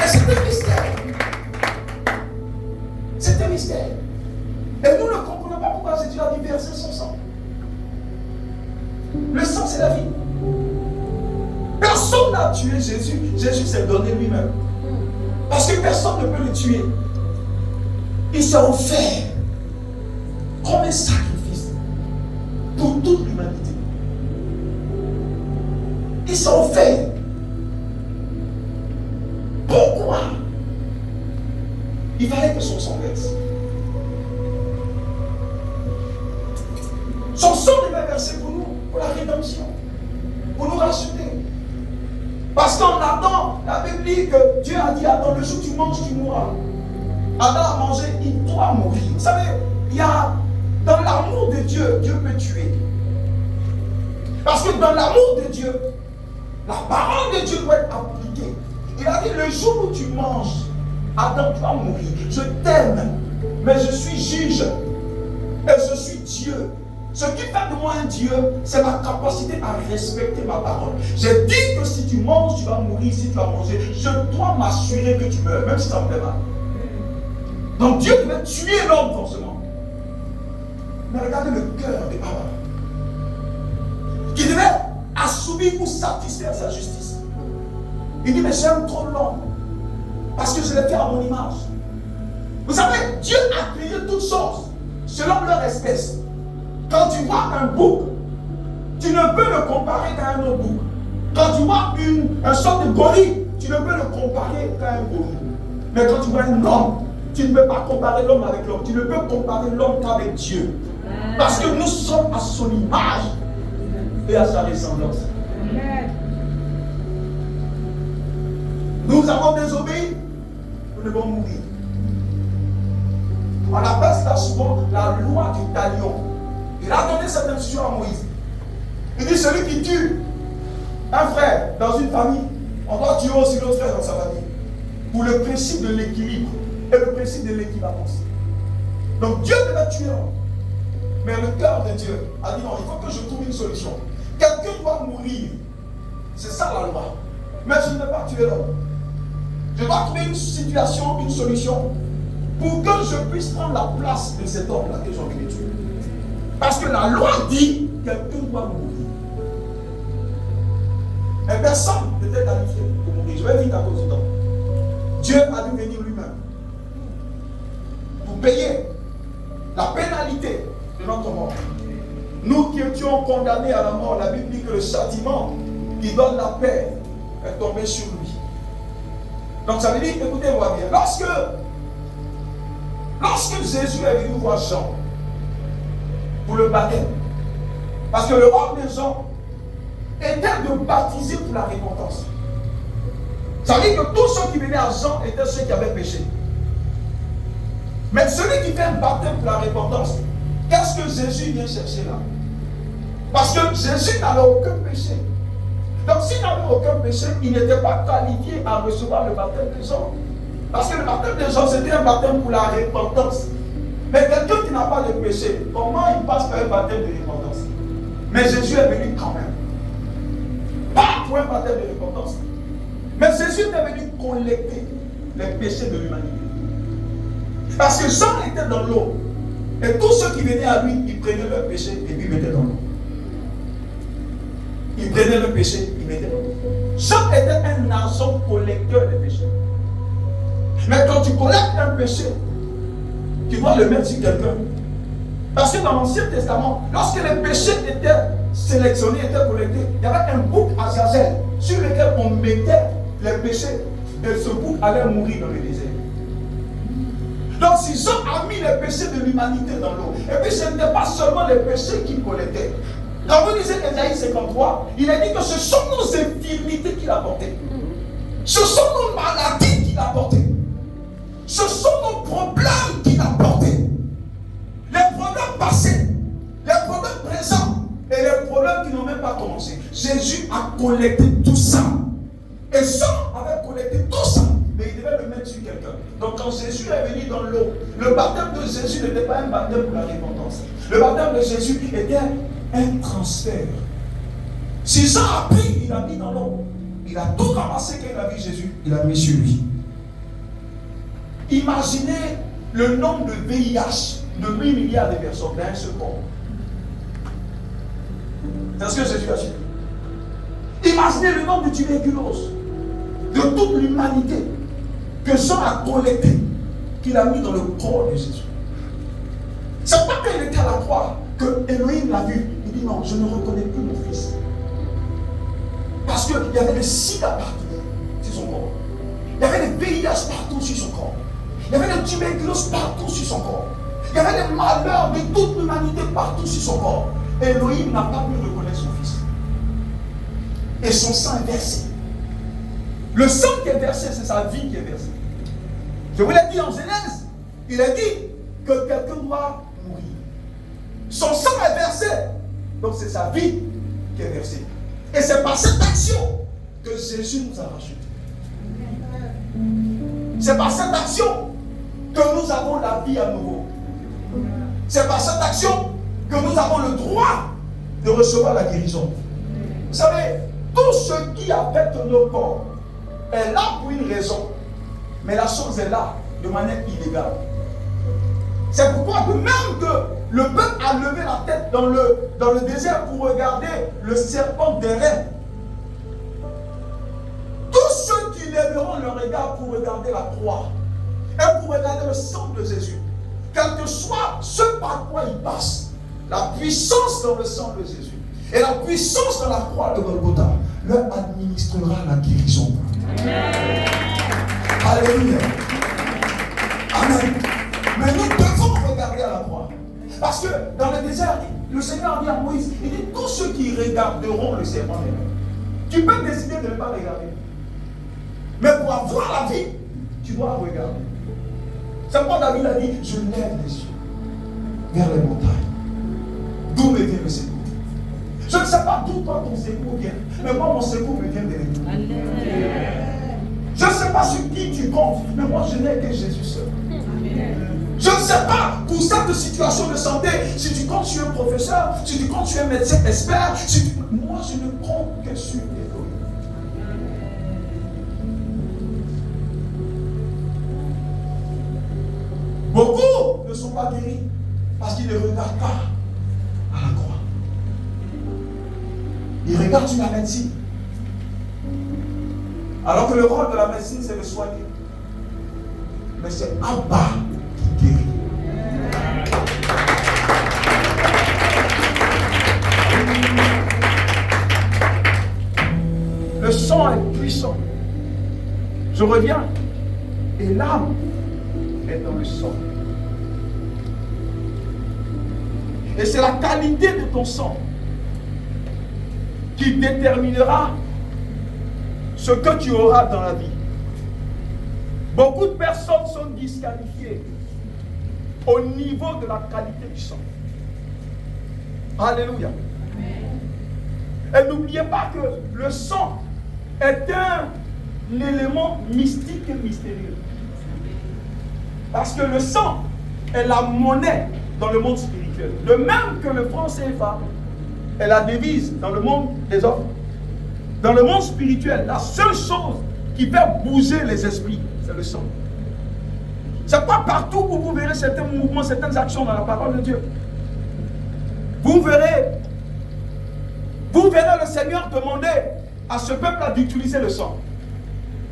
Et c'est un mystère. C'est un mystère. Et nous ne comprenons pas pourquoi Jésus a dit verser son sang. Le sang, c'est la vie. Personne n'a tué Jésus. Jésus s'est donné lui-même. Parce que personne ne peut le tuer. Il s'est offert comme un sacrifice pour toute l'humanité. Il s'est offert. Pourquoi? Il fallait que son sang verse. Son sang devait verser pour nous, pour la rédemption, pour nous racheter. Parce qu'en Adam, la Bible dit que Dieu a dit à Adam, le jour où tu manges, tu mourras. Adam a mangé, il doit mourir. Vous savez, il y a dans l'amour de Dieu, Dieu peut tuer. Parce que dans l'amour de Dieu, la parole de Dieu doit être appliquée. Il a dit, le jour où tu manges, Adam, tu vas mourir. Je t'aime, mais je suis juge. Et je suis Dieu. Ce qui fait de moi un Dieu, c'est ma capacité à respecter ma parole. J'ai dit que si tu manges, tu vas mourir. Si tu vas manger, je dois m'assurer que tu meurs, même si ça me fait mal. Donc Dieu devait tuer l'homme forcément. Mais regardez le cœur de Abraham, qui devait assouvir ou satisfaire sa justice. Il dit, mais j'aime trop l'homme, parce que je l'ai fait à mon image. Vous savez, Dieu a créé toutes choses selon leur espèce. Quand tu vois un bouc, tu ne peux le comparer qu'à un autre bouc. Quand tu vois un sorte de gorille, tu ne peux le comparer qu'à un gorille. Mais quand tu vois un homme, tu ne peux pas comparer l'homme avec l'homme. Tu ne peux comparer l'homme qu'avec Dieu. Parce que nous sommes à son image et à sa ressemblance. Nous avons désobéi, nous devons mourir. On appelle cela souvent la loi du talion. Il a donné cette instruction à Moïse. Il dit, celui qui tue un frère dans une famille, on doit tuer aussi l'autre frère dans sa famille. pour le principe de l'équilibre et le principe de l'équivalence. Donc Dieu devait tuer l'homme. Mais le cœur de Dieu a dit non, il faut que je trouve une solution. Quelqu'un doit mourir. C'est ça la loi. Mais je ne vais pas tuer l'homme. Je dois trouver une situation, une solution pour que je puisse prendre la place de cet homme-là que j'ai envie de tuer. Parce que la loi dit quelqu'un doit mourir. Mais personne n'était qualifié pour mourir. Je vais vite à cause du temps. Dieu a dû venir lui-même pour payer la pénalité de notre mort. Nous qui étions condamnés à la mort, la Bible dit que le châtiment qui donne la paix est tombé sur lui. Donc ça veut dire, écoutez-moi bien, lorsque Jésus est venu voir Jean pour le baptême, parce que le rôle de Jean était de baptiser pour la repentance. Ça veut dire que tous ceux qui venaient à Jean étaient ceux qui avaient péché. Mais celui qui fait un baptême pour la repentance, qu'est-ce que Jésus vient chercher là? Parce que Jésus n'avait aucun péché. Donc s'il n'avait aucun péché, il n'était pas qualifié à recevoir le baptême de Jean. Parce que le baptême de Jean, c'était un baptême pour la repentance. Mais quelqu'un qui n'a pas de péché, comment il passe par un baptême de repentance? Mais Jésus est venu quand même. Pas pour un baptême de repentance. Mais Jésus est venu collecter les péchés de l'humanité. Parce que Jean était dans l'eau. Et tous ceux qui venaient à lui, ils prenaient leur péché et puis ils mettaient dans l'eau. Ils prenaient le péché, ils mettaient dans l'eau. Jean était un agent collecteur de péchés. Mais quand tu collectes un péché, tu dois le mettre sur quelqu'un. Parce que dans l'Ancien Testament, lorsque les péchés étaient sélectionnés, étaient collectés, il y avait un bouc Azazel sur lequel on mettait les péchés. Et ce bouc allait mourir dans le désert. Donc si Jean a mis les péchés de l'humanité dans l'eau, et puis ce n'était pas seulement les péchés qu'il collectait. Quand vous lisez Ésaïe 53, il a dit que ce sont nos infirmités qu'il a portées. Ce sont nos maladies qu'il a portées. Ce sont nos problèmes qu'il a portés. Les problèmes passés, les problèmes présents et les problèmes qui n'ont même pas commencé. Jésus a collecté tout ça. Et Jean avait collecté tout ça. Mais il devait le mettre sur quelqu'un. Donc quand Jésus est venu dans l'eau, le baptême de Jésus n'était pas un baptême pour la repentance. Le baptême de Jésus était un transfert. Si Jean a pris, il a mis dans l'eau. Il a tout ramassé quand il a vu Jésus, il a mis sur lui. Imaginez le nombre de VIH de 8 milliards de personnes dans un seul corps. C'est ce que Jésus a dit. Imaginez le nombre de tuberculoses de toute l'humanité que Jean a collecté, qu'il a mis dans le corps de Jésus. C'est pas quand il était à la croix que Elohim l'a vu. Il dit non, je ne reconnais plus mon fils. Parce qu'il y avait des sida partout sur son corps. Il y avait des VIH partout sur son corps. Il y avait des tuberculoses partout sur son corps. Il y avait des malheurs de toute l'humanité partout sur son corps. Elohim n'a pas pu reconnaître son fils. Et son sang est versé. Le sang qui est versé, c'est sa vie qui est versée. Je vous l'ai dit en Genèse. Il a dit que quelqu'un doit mourir. Son sang est versé. Donc c'est sa vie qui est versée. Et c'est par cette action que Jésus nous a rachetés. C'est par cette action que nous avons la vie à nouveau. C'est par cette action que nous avons le droit de recevoir la guérison. Vous savez, tout ce qui affecte nos corps est là pour une raison. Mais la chose est là de manière illégale. C'est pourquoi que même que le peuple a levé la tête dans le désert pour regarder le serpent d'airain. Tous ceux qui lèveront leur regard pour regarder la croix et pour regarder le sang de Jésus, quel que soit ce par quoi ils passent, la puissance dans le sang de Jésus et la puissance dans la croix de Golgotha leur administrera la guérison. Amen. Alléluia. Amen. Mais nous devons regarder à la croix. Parce que dans le désert, le Seigneur a dit à Moïse, il dit tous ceux qui regarderont le serpent des mains. Tu peux décider de ne pas regarder. Mais pour avoir la vie, tu dois regarder. C'est pourquoi David a dit, je lève les yeux vers les montagnes. D'où me vient le secours? Je ne sais pas d'où toi ton secours vient, mais moi mon secours me vient de l'Éternel. Je ne sais pas sur qui tu compte. Mais moi, je n'ai que Jésus seul. Je ne sais pas, pour cette situation de santé, si tu comptes sur un professeur, si tu comptes sur un médecin expert, moi, je ne compte que sur Dieu. Beaucoup ne sont pas guéris parce qu'ils ne regardent pas à la croix. Ils regardent sur la médecine. Alors que le rôle de la médecine, c'est de soigner. Mais c'est Abba qui guérit. Le sang est puissant. Je reviens. Et l'âme est dans le sang. Et c'est la qualité de ton sang qui déterminera ce que tu auras dans la vie. Beaucoup de personnes sont disqualifiées au niveau de la qualité du sang. Alléluia. Et n'oubliez pas que le sang est un élément mystique et mystérieux. Parce que le sang est la monnaie dans le monde spirituel. De même que le franc CFA est la devise dans le monde des hommes. Dans le monde spirituel, la seule chose qui fait bouger les esprits, c'est le sang. Ce n'est pas partout où vous verrez certains mouvements, certaines actions dans la parole de Dieu. Vous verrez le Seigneur demander à ce peuple d'utiliser le sang.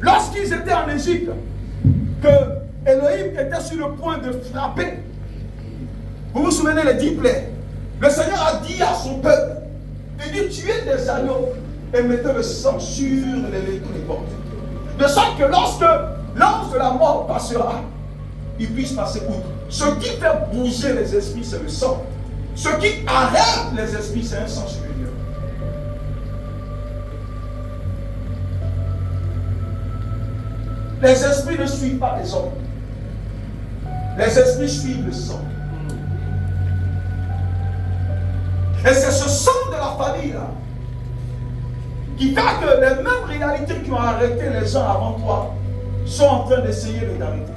Lorsqu'ils étaient en Égypte, que Elohim était sur le point de frapper, vous vous souvenez les 10 plaies, le Seigneur a dit à son peuple, il dit tuez des agneaux et mettez le sang sur les portes. De sorte que lorsque l'ange de la mort passera, il puisse passer outre. Ce qui fait bouger les esprits, c'est le sang. Ce qui arrête les esprits, c'est un sang supérieur. Les esprits ne suivent pas les hommes. Les esprits suivent le sang. Et c'est ce sang de la famille là qui fait que les mêmes réalités qui ont arrêté les gens avant toi sont en train d'essayer de t'arrêter.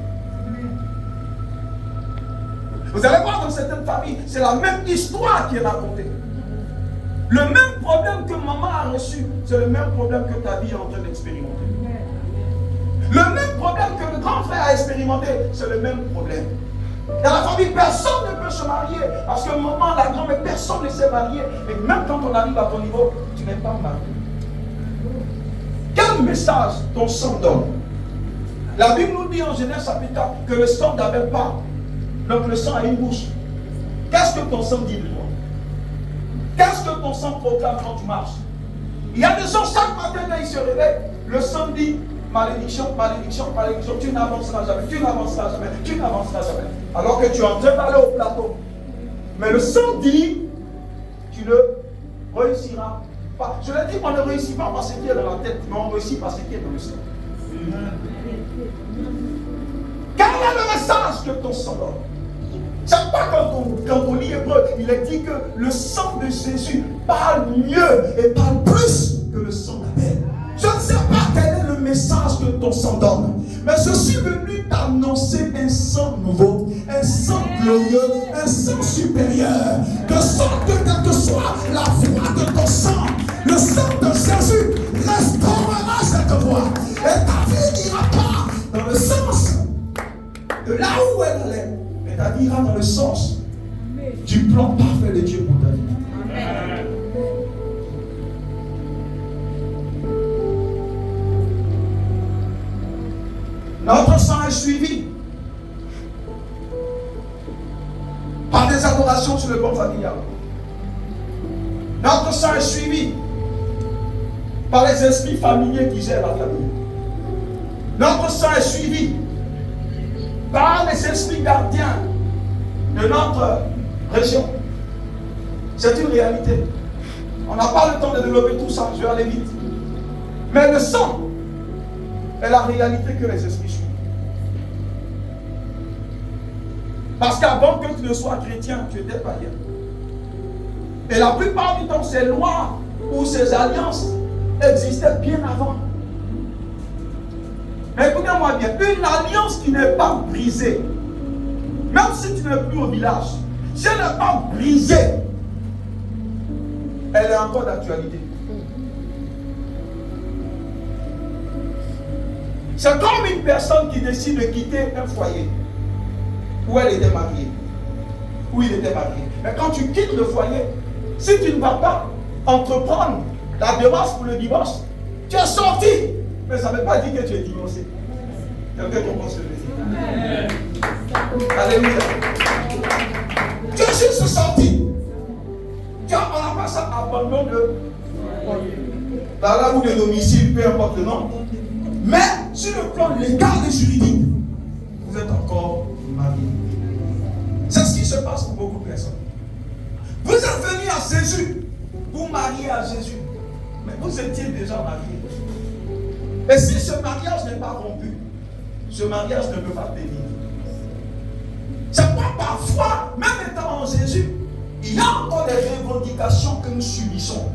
Vous allez voir dans certaines familles, c'est la même histoire qui est racontée. Le même problème que maman a reçu, c'est le même problème que ta vie est en train d'expérimenter. Le même problème que le grand frère a expérimenté, c'est le même problème. Dans la famille, personne ne peut se marier. Parce que maman, la grand-mère, personne ne s'est marié. Et même quand on arrive à ton niveau, tu n'es pas marié. Quel message ton sang donne? La Bible nous dit en Genèse chapitre 4 que le sang n'avait pas. Donc le sang a une bouche. Qu'est-ce que ton sang dit de toi? Qu'est-ce que ton sang proclame quand tu marches? Il y a des gens, chaque matin quand ils se réveillent, le sang dit malédiction, malédiction, malédiction, tu n'avanceras jamais, tu n'avanceras jamais, tu n'avanceras jamais. Alors que tu es en train d'aller au plateau. Mais le sang dit, tu ne réussiras pas. Je l'ai dit, on ne réussit pas par ce qui est dans la tête, mais on réussit par ce qui est dans le sang. Quel est le message que ton sang donne? C'est pas quand on lit Hébreu, il est dit que le sang de Jésus parle mieux et parle plus que le sang d'Abel. Je ne sais pas quel est le message que ton sang donne, mais je suis venu t'annoncer un sang nouveau, un sang glorieux, un sang supérieur. De sorte que quelle que soit la voix de ton sang, le sang de Jésus restaurera cette voix. Et ta vie n'ira pas dans le sens de là où elle allait, mais ta vie ira dans le sens du plan parfait de Dieu pour ta vie. Amen. Notre sang est suivi par des adorations sur le plan familial. Notre sang est suivi par les esprits familiers qui gèrent la famille. Notre sang est suivi par les esprits gardiens de notre région. C'est une réalité. On n'a pas le temps de développer tout ça, je vais aller vite. Mais le sang est la réalité que les esprits suivent. Parce qu'avant que tu ne sois chrétien, tu étais païen. Et la plupart du temps, ces lois ou ces alliances existaient bien avant. Mais écoutez-moi, Écoutez-moi bien, une alliance qui n'est pas brisée, même si tu n'es plus au village, si elle n'est pas brisée, elle est encore d'actualité. C'est comme une personne qui décide de quitter un foyer où elle était mariée, où il était marié. Mais quand tu quittes le foyer, si tu ne vas pas entreprendre la démarche pour le divorce, tu es sorti. Mais ça ne veut pas dire que tu es divorcé. Quelqu'un comprend ce que je veux dire? Alléluia. Tu es juste sorti. Car on appelle ça abandon de par là ou de domicile, peu importe le nom. Mais sur le plan légal et juridique, vous êtes encore marié. C'est ce qui se passe pour beaucoup de personnes. Vous êtes venus à Jésus, vous mariez à Jésus, mais vous étiez déjà mariés. Et si ce mariage n'est pas rompu, ce mariage ne peut pas tenir. C'est pourquoi parfois, même étant en Jésus, il y a encore des revendications que nous subissons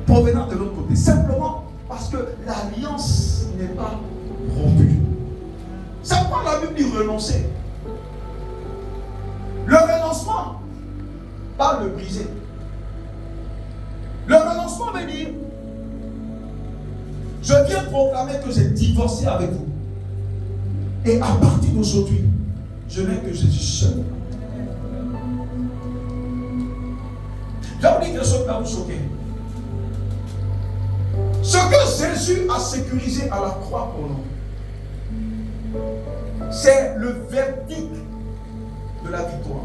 provenant de l'autre côté. Simplement parce que l'alliance n'est pas rompue. C'est pourquoi la Bible dit renoncer. Le renoncement, pas le briser. Le renoncement veut dire, je viens proclamer que j'ai divorcé avec vous. Et à partir d'aujourd'hui, je n'ai que Jésus seul. Je vais vous dire quelque chose qui va vous choquer. Ce que Jésus a sécurisé à la croix pour nous, c'est le verdict de la victoire.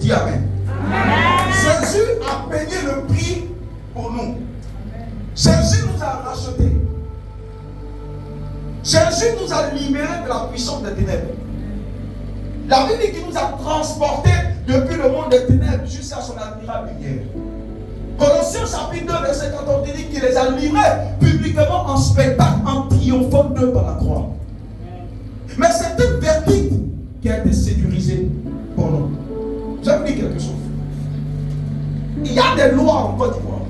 Dis Amen. Amen. Jésus a payé le prix pour nous. Jésus nous a rachetés. Jésus nous a libérés de la puissance des ténèbres. La Bible dit qu'il nous a transportés depuis le monde des ténèbres jusqu'à son admirable lumière. Colossiens chapitre 2, verset 14 dit qu'il les a livrés publiquement en spectacle, en triomphant d'eux par la croix. Mais c'est un verdict qui a été sécurisé pour nous. Je vais vous dire quelque chose. Il y a des lois en Côte d'Ivoire.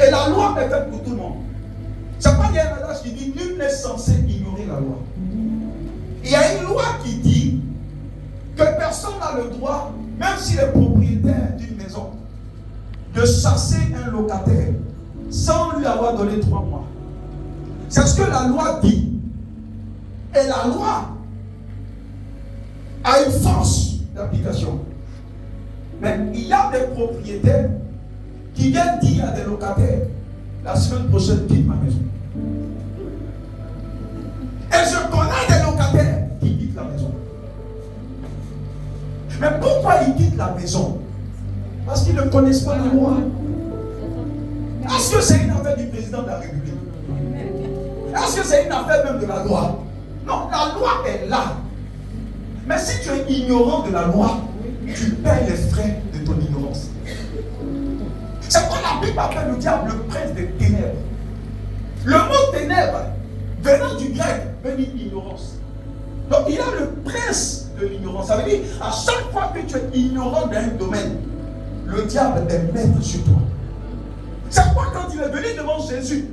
Et la loi est faite pour tout le monde. C'est pas qu'il y a un adage qui dit nul n'est censé ignorer la loi. Il y a une loi qui dit que personne n'a le droit, même s'il est propriétaire d'une maison, de chasser un locataire sans lui avoir donné 3 mois. C'est ce que la loi dit. Et la loi a une force d'application. Mais il y a des propriétaires qui viennent dire à des locataires, la semaine prochaine, quitte ma maison. Et je connais des locataires qui quittent la maison. Mais pourquoi ils quittent la maison? Parce qu'ils ne connaissent pas la loi. Est-ce que c'est une affaire du président de la République? Est-ce que c'est une affaire même de la loi? Non, la loi est là. Mais si tu es ignorant de la loi, tu payes les frais de ton ignorance. C'est quoi la Bible appelle le diable le prince des ténèbres? Le mot ténèbres, venant du grec, veut dire ignorance. Donc il y a le prince de l'ignorance. Ça veut dire, à chaque fois que tu es ignorant d'un domaine, le diable est maître sur toi. C'est pourquoi quand il est venu devant Jésus,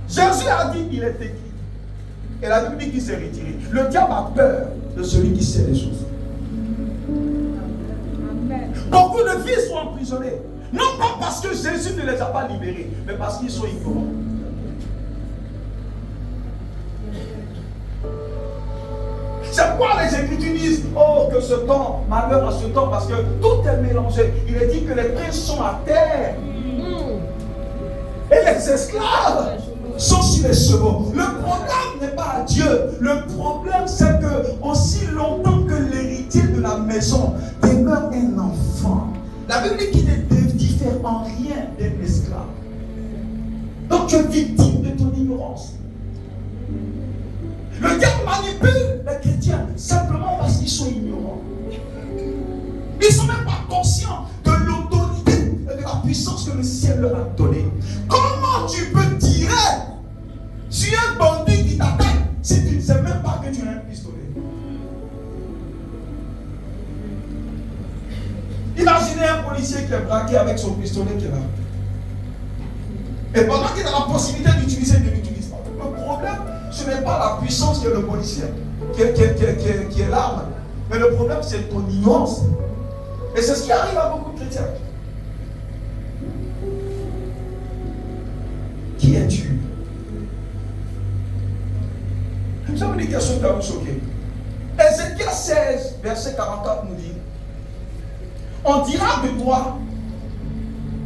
Jésus a dit qu'il est écrit. Et la Bible dit qu'il s'est retiré. Le diable a peur de celui qui sait les choses. Beaucoup de filles sont emprisonnées. Non pas parce que Jésus ne les a pas libérées, mais parce qu'ils sont ignorants. C'est pourquoi les Écritures disent, oh que ce temps, malheur à ce temps, parce que tout est mélangé. Il est dit que les princes sont à terre. Et les esclaves sont sur les chevaux. Le problème n'est pas à Dieu. Le problème c'est que aussi longtemps que l'héritier de la maison demeure un enfant, la Bible dit qu'il ne diffère en rien d'un esclave. Donc tu es victime de ton ignorance. Le diable manipule les chrétiens simplement parce qu'ils sont ignorants. Ils ne sont même pas conscients de l'autorité et de la puissance que le ciel leur a donnée. Comment tu peux tirer sur un bandit qui t'attaque si tu ne sais même pas que tu as un pistolet? Imaginez un policier qui est braqué avec son pistolet qui est là. Et pendant qu'il a la possibilité d'utiliser, il ne l'utilise pas. Le problème, ce n'est pas la puissance que le policier, qui est l'arme. Mais le problème, c'est ton ignorance. Et c'est ce qui arrive à beaucoup de chrétiens. Qui es-tu? Je vous dis quelque chose qui va vous choquer. Ézéchiel 16, verset 44 nous dit, on dira de toi,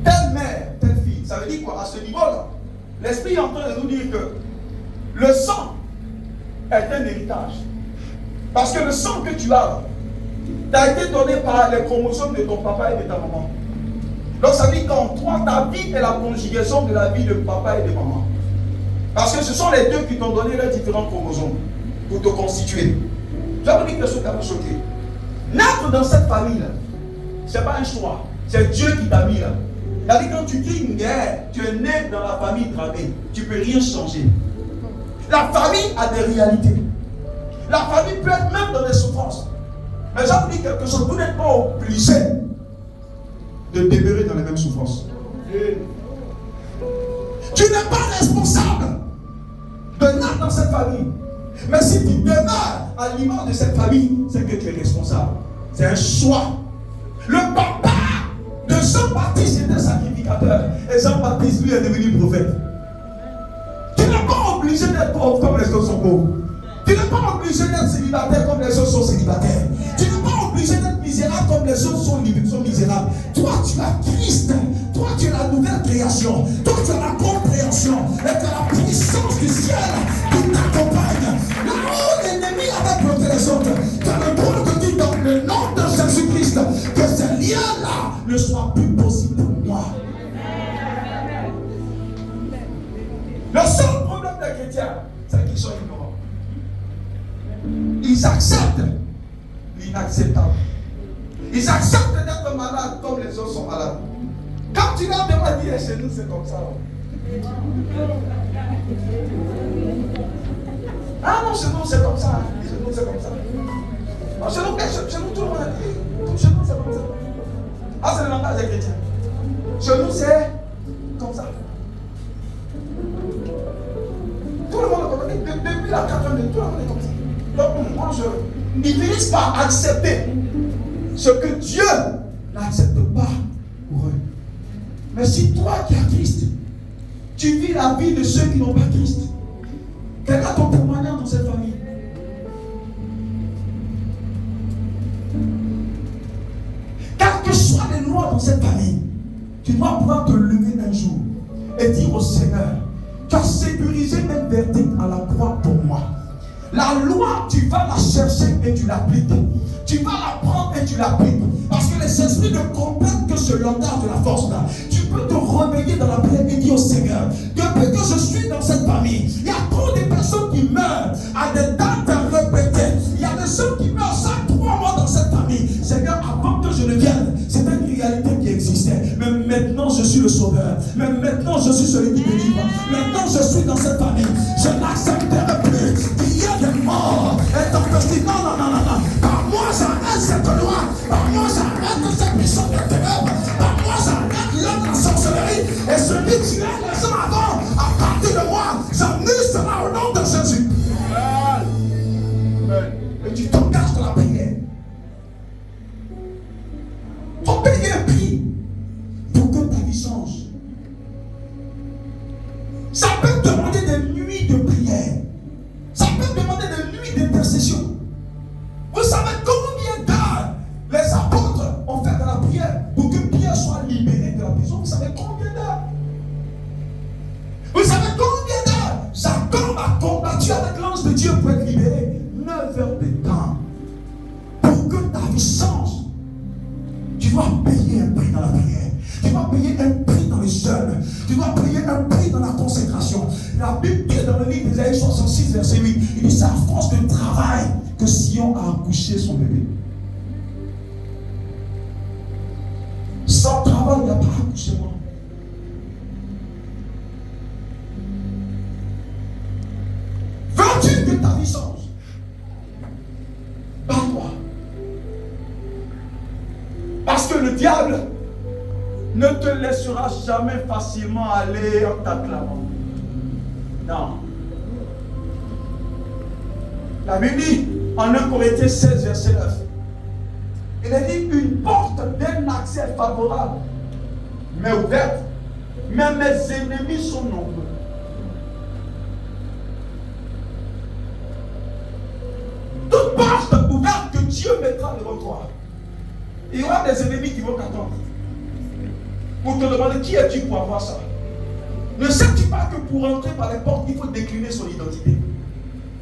telle mère, telle fille. Ça veut dire quoi? À ce niveau-là, l'Esprit est en train de nous dire que le sang est un héritage. Parce que le sang que tu as, t'a été donné par les chromosomes de ton papa et de ta maman. Donc ça veut dire qu'en toi, ta vie est la conjugaison de la vie de papa et de maman. Parce que ce sont les deux qui t'ont donné leurs différents chromosomes pour te constituer. Je vais vous dire quelque chose qui va vous choquer. Naître dans cette famille-là, ce n'est pas un choix. C'est Dieu qui t'a mis là. C'est-à-dire quand tu dis une guerre, tu es né dans la famille dramée. Tu ne peux rien changer. La famille a des réalités. La famille peut être même dans des souffrances. Mais je vous dis quelque chose, vous n'êtes pas obligé de demeurer dans les mêmes souffrances. Tu n'es pas responsable de naître dans cette famille. Mais si tu demeures à l'image de cette famille, c'est que tu es responsable. C'est un choix. Le papa de Jean-Baptiste était sacrificateur. Et Jean-Baptiste, lui, est devenu prophète. Tu n'es pas obligé d'être pauvre comme les autres sont pauvres. Tu n'es pas obligé d'être célibataire comme les autres sont célibataires. Tu n'es pas obligé d'être misérable comme les autres sont misérables. Toi, tu as Christ. Toi, tu es la nouvelle création. Toi, tu as la compréhension. Et tu as la puissance du ciel qui t'accompagne. Là où l'ennemi avait bloqué les autres, tu as le droit de dire dans le nom de Jésus-Christ que ces liens-là ne soient plus possibles pour moi. Le seul problème des chrétiens, c'est qu'ils sont ignorants. Ils acceptent l'inacceptable. Ils acceptent d'être malades comme les autres sont malades. Quand tu leur demandes, dire chez nous c'est comme ça. Ah non, chez nous c'est comme ça. Chez nous c'est comme ça. Non, chez nous tout le monde a dit. Chez nous c'est comme ça. Ah, c'est le langage des chrétiens. Chez nous c'est comme ça. Tout le monde est comme ça. Depuis la 4 ans, tout le monde est comme ça. Donc moi je n'utilise pas accepter ce que Dieu n'accepte pas pour eux. Mais si toi qui as Christ, tu vis la vie de ceux qui n'ont pas Christ, quel est ton témoignage dans cette famille? Quelles que soient les lois dans cette famille, tu dois pouvoir te lever un jour et dire au Seigneur, tu as sécurisé un verdict à la croix pour moi. La loi, tu vas la chercher et tu l'appliques. Tu vas la prendre et tu l'appliques. Parce que les esprits ne comprennent que ce langage de la force là. Tu peux te réveiller dans la prière et dire au Seigneur, depuis que je suis dans cette famille, il y a trop de personnes qui meurent à des dates répétées. Il y a des gens qui meurent chaque 3 mois dans cette famille. Seigneur, avant que je ne vienne, c'était une réalité qui existait. Mais maintenant, je suis le sauveur. Mais maintenant, je suis celui qui délivre. Maintenant, je suis dans cette famille. Je n'accepterai plus qu'il y ait des morts. Et donc, je dis non. Par moi, j'arrête cette loi. Par moi, j'arrête cette puissance de ténèbres. Par moi, j'arrête l'homme de la sorcellerie. Et celui qui tuait les gens avant, à partir de moi, j'annule cela au nom de Jésus. Et tu t'engages dans la prière. Il faut payer un prix pour que ta vie change. Ça peut demander des nuits de prière. Ça peut demander des nuits d'intercession. Vous savez combien d'heures les apôtres ont fait de la prière pour que Pierre soit libéré de la prison? Vous savez combien d'heures? Vous savez combien d'heures Jacob a combattu avec l'ange de Dieu pour être libéré? 9 heures de temps. Pour que ta vie change, tu dois payer un prix dans la prière. Tu dois payer un prix dans les jeûnes. Tu dois payer un prix dans la consécration. La Bible dit dans le livre d'Ésaïe 66, verset 8, il dit c'est à force de travail que Sion a accouché son bébé. Sans travail, il n'y a pas accouchement. Veux-tu que ta vie change? Bats-toi. Parce que le diable ne te laissera jamais facilement aller en t'acclamant. Non. La Bible dit en 1 Corinthiens 16, verset 9. Il a dit une porte d'un accès favorable, mais ouverte. Mais mes ennemis sont nombreux. Toute porte ouverte que Dieu mettra devant toi, il y aura des ennemis qui vont t'attendre pour te demander qui es-tu pour avoir ça. Ne sais-tu pas que pour entrer par les portes, il faut décliner son identité?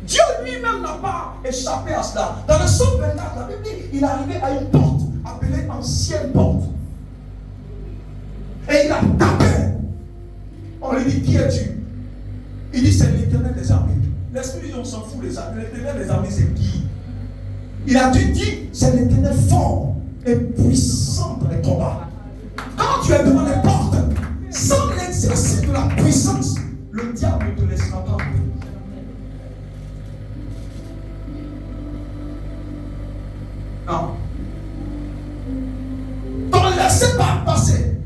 Dieu lui-même n'a pas échappé à cela. Dans le psaume 24, la Bible dit il est arrivé à une porte appelée ancienne porte. Et il a tapé. On lui dit qui es-tu? Il dit c'est l'Éternel des armées. L'Esprit dit on s'en fout les armées. L'Éternel des armées c'est qui? Il a dû dire c'est l'Éternel fort et puissant dans les combats. Quand tu es devant les portes, sans l'exercice de la puissance, le diable ne te laissera pas. Non. Ton laisser pas passer.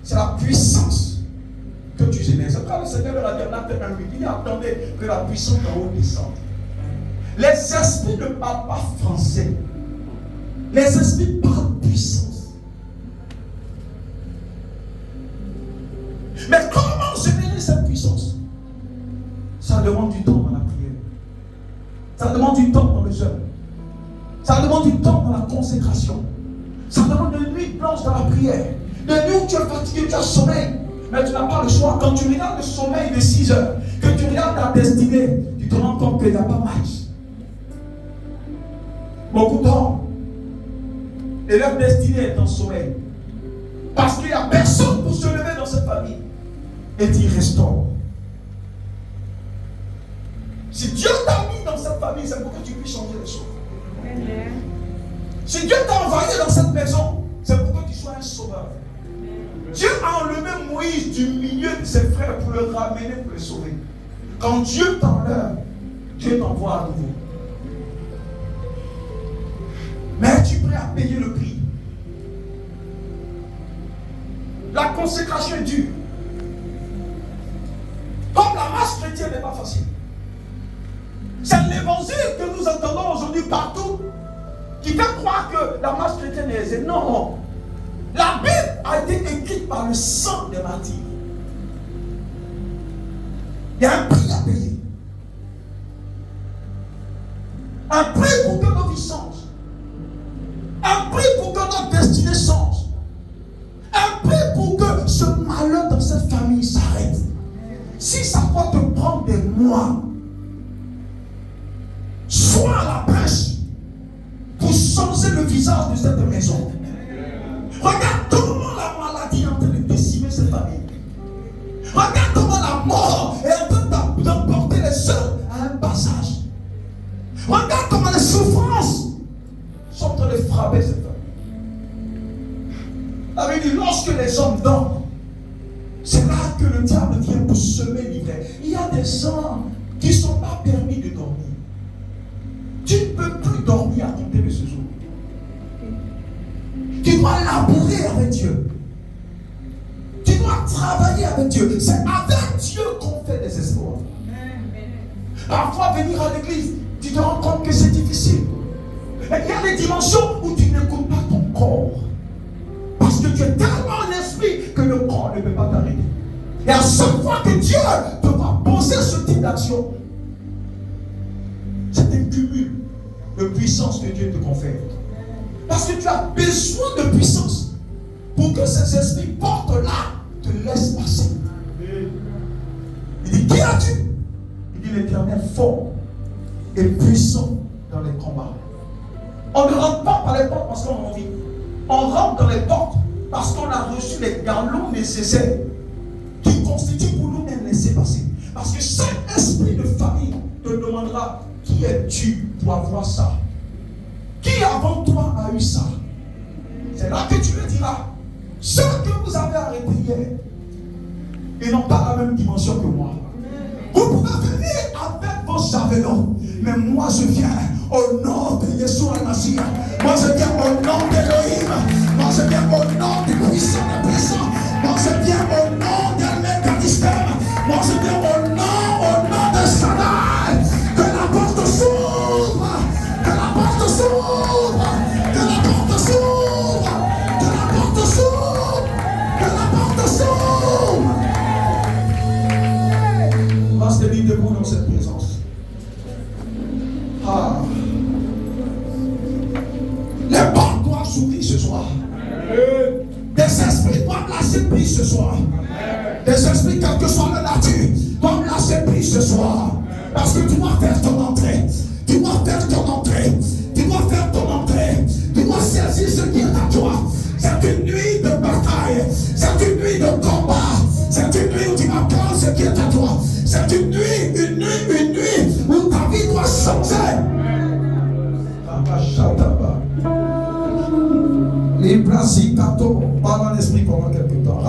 C'est la puissance que tu génères. C'est pourquoi le Seigneur leur a dit en Acte 1:8, il dit attendez que la puissance d'en haut descende. Les esprits ne parlent pas français. Les esprits parlent puissance. Mais comment générer cette puissance? Ça demande du temps dans la prière. Ça demande du temps dans le jeûne. Ça demande du temps dans la consécration. Ça demande de nuits blanches dans la prière. De nuits où tu es fatigué, tu as sommeil. Mais tu n'as pas le choix. Quand tu regardes le sommeil de 6 heures, que tu regardes ta destinée, tu te rends compte qu'il n'y a pas match. Beaucoup d'hommes, et leur destinée est en sommeil. Parce qu'il n'y a personne pour se lever dans cette famille et t'y restaure. Si Dieu t'a mis dans cette famille, c'est pour que tu puisses changer les choses. Si Dieu t'a envoyé dans cette maison, c'est pour que tu sois un sauveur. Dieu a enlevé Moïse du milieu de ses frères pour le ramener, pour le sauver. Quand Dieu t'enlève, Dieu t'envoie à nouveau. Mais es-tu prêt à payer le prix? La consécration est dure. Comme la marche chrétienne n'est pas facile. C'est l'évangile que nous entendons aujourd'hui partout qui fait croire que la marche chrétienne est aisée. Non. La Bible a été écrite par le sang des martyrs. Il y a un prix à payer. Un prix pour que nos vies changent. Un prix pour que notre destinée change. Un prix pour que ce malheur dans cette famille s'arrête. Si ça doit te prendre des mois, sois à la pêche pour changer le visage de cette maison. Regarde comment la maladie est en train de décimer cette famille. Regarde comment la mort est en train d'emporter les sœurs à un passage. Regarde comment les souffrances sont en train de frapper cette famille. La Bible dit, lorsque les hommes dorment, c'est là que le diable vient pour semer l'ivraie. Il y a des gens qui ne sont pas permis de dormir. Tu ne peux plus dormir à compter de ce jour. Tu dois labourer avec Dieu. Tu dois travailler avec Dieu. C'est avec Dieu qu'on fait des espoirs. Parfois, venir à l'église, tu te rends compte que c'est difficile. Et il y a des dimensions où tu n'écoutes pas ton corps. Parce que tu es tellement en esprit que le corps ne peut pas t'arrêter. Et à chaque fois que Dieu te va poser ce type d'action, c'est un cumul de puissance que Dieu te confère. Parce que tu as besoin de puissance pour que ces esprits portent là, te laissent passer. Il dit, qui as-tu? Il dit, l'Éternel fort et puissant dans les combats. On ne rentre pas par les portes parce qu'on a envie. On rentre dans les portes parce qu'on a reçu les galons nécessaires qui constituent pour nous un laisser-passer. Parce que chaque esprit de famille te demandera qui es-tu pour avoir ça? Qui avant toi a eu ça? C'est là que tu le diras. Ceux que vous avez arrêtés hier, ils n'ont pas la même dimension que moi. Vous pouvez venir avec vos javelins, mais moi je viens au nom de Yeshua Mashiach. Moi je viens au nom d'Elohim. Moi je viens au nom du puissant des puissants. Moi je viens au nom d'El-Mekadistem. Moi je viens au nom de Shaddai. Que la porte s'ouvre. Entrons dans cette présence. Ah. Les portes doivent s'ouvrir ce soir. Des esprits doivent lâcher prise ce soir. Des esprits, quelle que soit la nature, doivent lâcher prise ce soir. Parce que tu dois faire ton entrée. Tu dois faire ton entrée. Tu dois faire ton entrée. Tu dois saisir ce qui est à toi. C'est une nuit de bataille. C'est une nuit de combat. C'est une nuit où tu vas prendre ce qui est à toi. C'est une nuit où ta vie doit changer. Les Brasikato, parle en esprit pendant quelque temps.